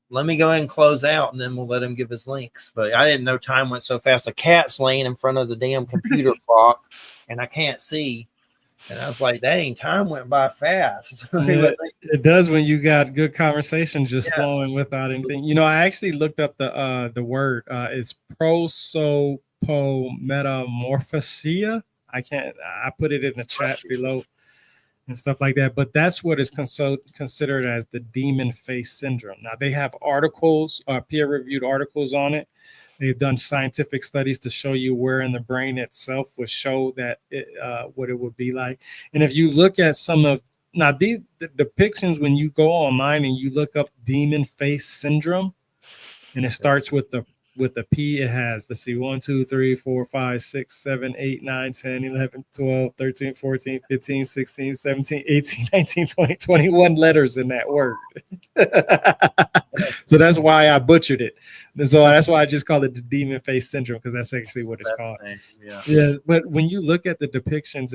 Let me go ahead and close out, and then we'll let him give his links. But I didn't know time went so fast. A cat's laying in front of the damn computer clock, and I can't see. And I was like, dang, time went by fast. Yeah, it does when you got good conversation just flowing without anything. You know, I actually looked up the word. It's prosopomorphosia. I put it in the chat below and stuff like that. But that's what is considered as the demon face syndrome. Now, they have articles, peer-reviewed articles on it. They've done scientific studies to show you where in the brain itself would show that what it would be like. And if you look at some of the depictions, when you go online and you look up demon face syndrome, and it starts with the P, it has, let's see, 1, 2, 3, 4, 5, 6, 7, 8, 9, 10, 11, 12, 13, 14, 15, 16, 17, 18, 19, 20, 21 letters in that word. So that's why I butchered it. So that's why I just call it the demon face syndrome, because that's actually what it's called. Yeah. But when you look at the depictions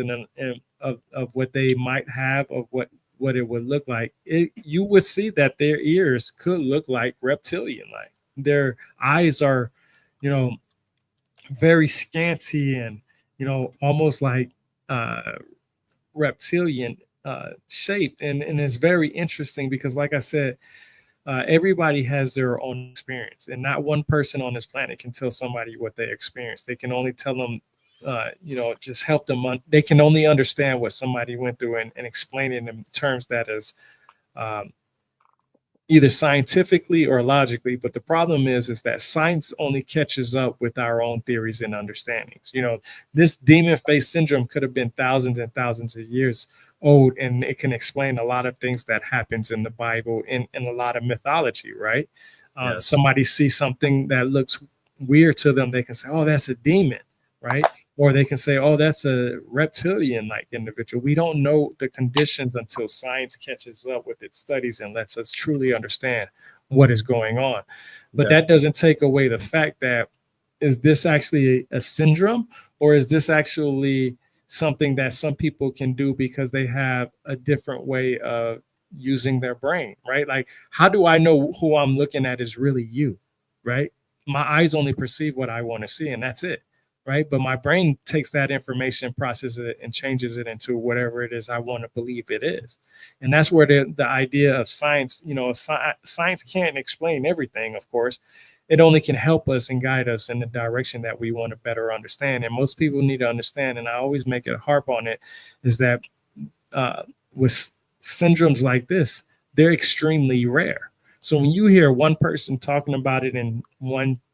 of what they might have, of what it would look like, you would see that their ears could look like reptilian-like. Their eyes are, very scanty and, almost like reptilian shaped. And it's very interesting because, like I said, everybody has their own experience, and not one person on this planet can tell somebody what they experienced. They can only tell them, just help them. They can only understand what somebody went through and explain it in terms that is either scientifically or logically. But the problem is that science only catches up with our own theories and understandings. This demon face syndrome could have been thousands and thousands of years old, and it can explain a lot of things that happens in the Bible and in a lot of mythology, right? Yes. Somebody sees something that looks weird to them, they can say, oh, that's a demon, right? Or they can say, oh, that's a reptilian-like individual. We don't know the conditions until science catches up with its studies and lets us truly understand what is going on. But that doesn't take away the fact that, is this actually a syndrome, or is this actually something that some people can do because they have a different way of using their brain, right? Like, how do I know who I'm looking at is really you, right? My eyes only perceive what I want to see, and that's it. Right. But my brain takes that information, processes it, and changes it into whatever it is I want to believe it is. And that's where the idea of science, science can't explain everything, of course. It only can help us and guide us in the direction that we want to better understand. And most people need to understand, and I always make it harp on it, is that with syndromes like this, they're extremely rare. So when you hear one person talking about it in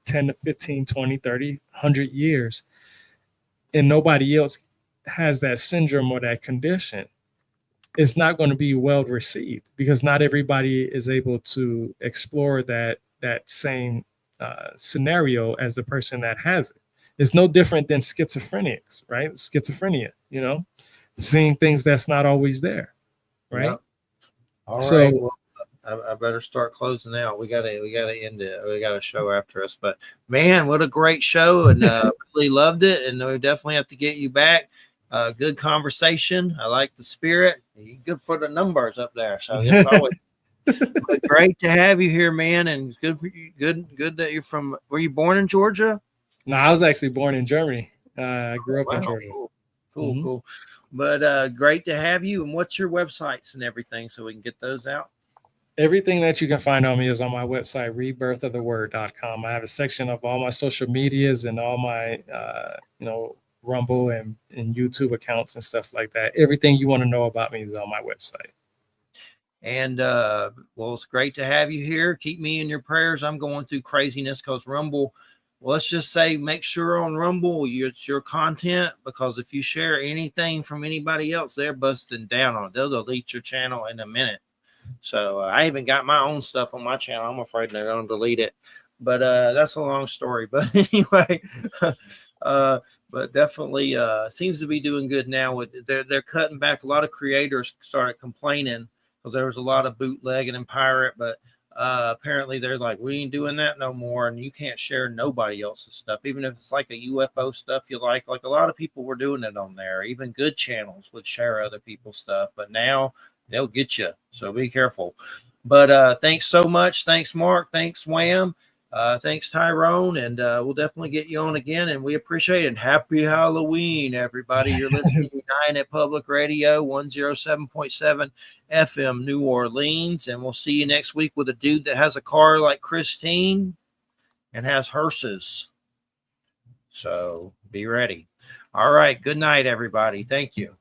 10 to 15, 20, 30, 100 years, and nobody else has that syndrome or that condition, it's not going to be well received, because not everybody is able to explore that same scenario as the person that has it. It's no different than schizophrenics, right? Schizophrenia, seeing things that's not always there, right? Yep. All right. Well, I better start closing out. We gotta end it. We got a show after us. But man, what a great show, and really loved it. And we definitely have to get you back. Good conversation. I like the spirit. You're good for the numbers up there. So it's always great to have you here, man. And good for you. Good that you're from. Were you born in Georgia? No, I was actually born in Germany. I grew up in Georgia. Cool. But great to have you. And what's your websites and everything, so we can get those out? Everything that you can find on me is on my website, rebirthoftheword.com. I have a section of all my social medias and all my, Rumble and YouTube accounts and stuff like that. Everything you want to know about me is on my website. And, well, it's great to have you here. Keep me in your prayers. I'm going through craziness because Rumble, well, let's just say, make sure on Rumble, it's your content, because if you share anything from anybody else, they're busting down on it. They'll delete your channel in a minute. So I even got my own stuff on my channel. I'm afraid they're going to delete it. But that's a long story. But anyway, but definitely seems to be doing good now. They're cutting back. A lot of creators started complaining because there was a lot of bootlegging and pirate, but apparently they're like, we ain't doing that no more, and you can't share nobody else's stuff, even if it's like a UFO stuff you like. Like a lot of people were doing it on there. Even good channels would share other people's stuff, but now they'll get you. So be careful. But thanks so much. Thanks, Mark. Thanks, Wham. Thanks, Tyrone, and we'll definitely get you on again, and we appreciate it. And happy Halloween, everybody. You're listening to Nine at Public Radio, 107.7 FM, New Orleans, and we'll see you next week with a dude that has a car like Christine and has hearses. So be ready. All right. Good night, everybody. Thank you.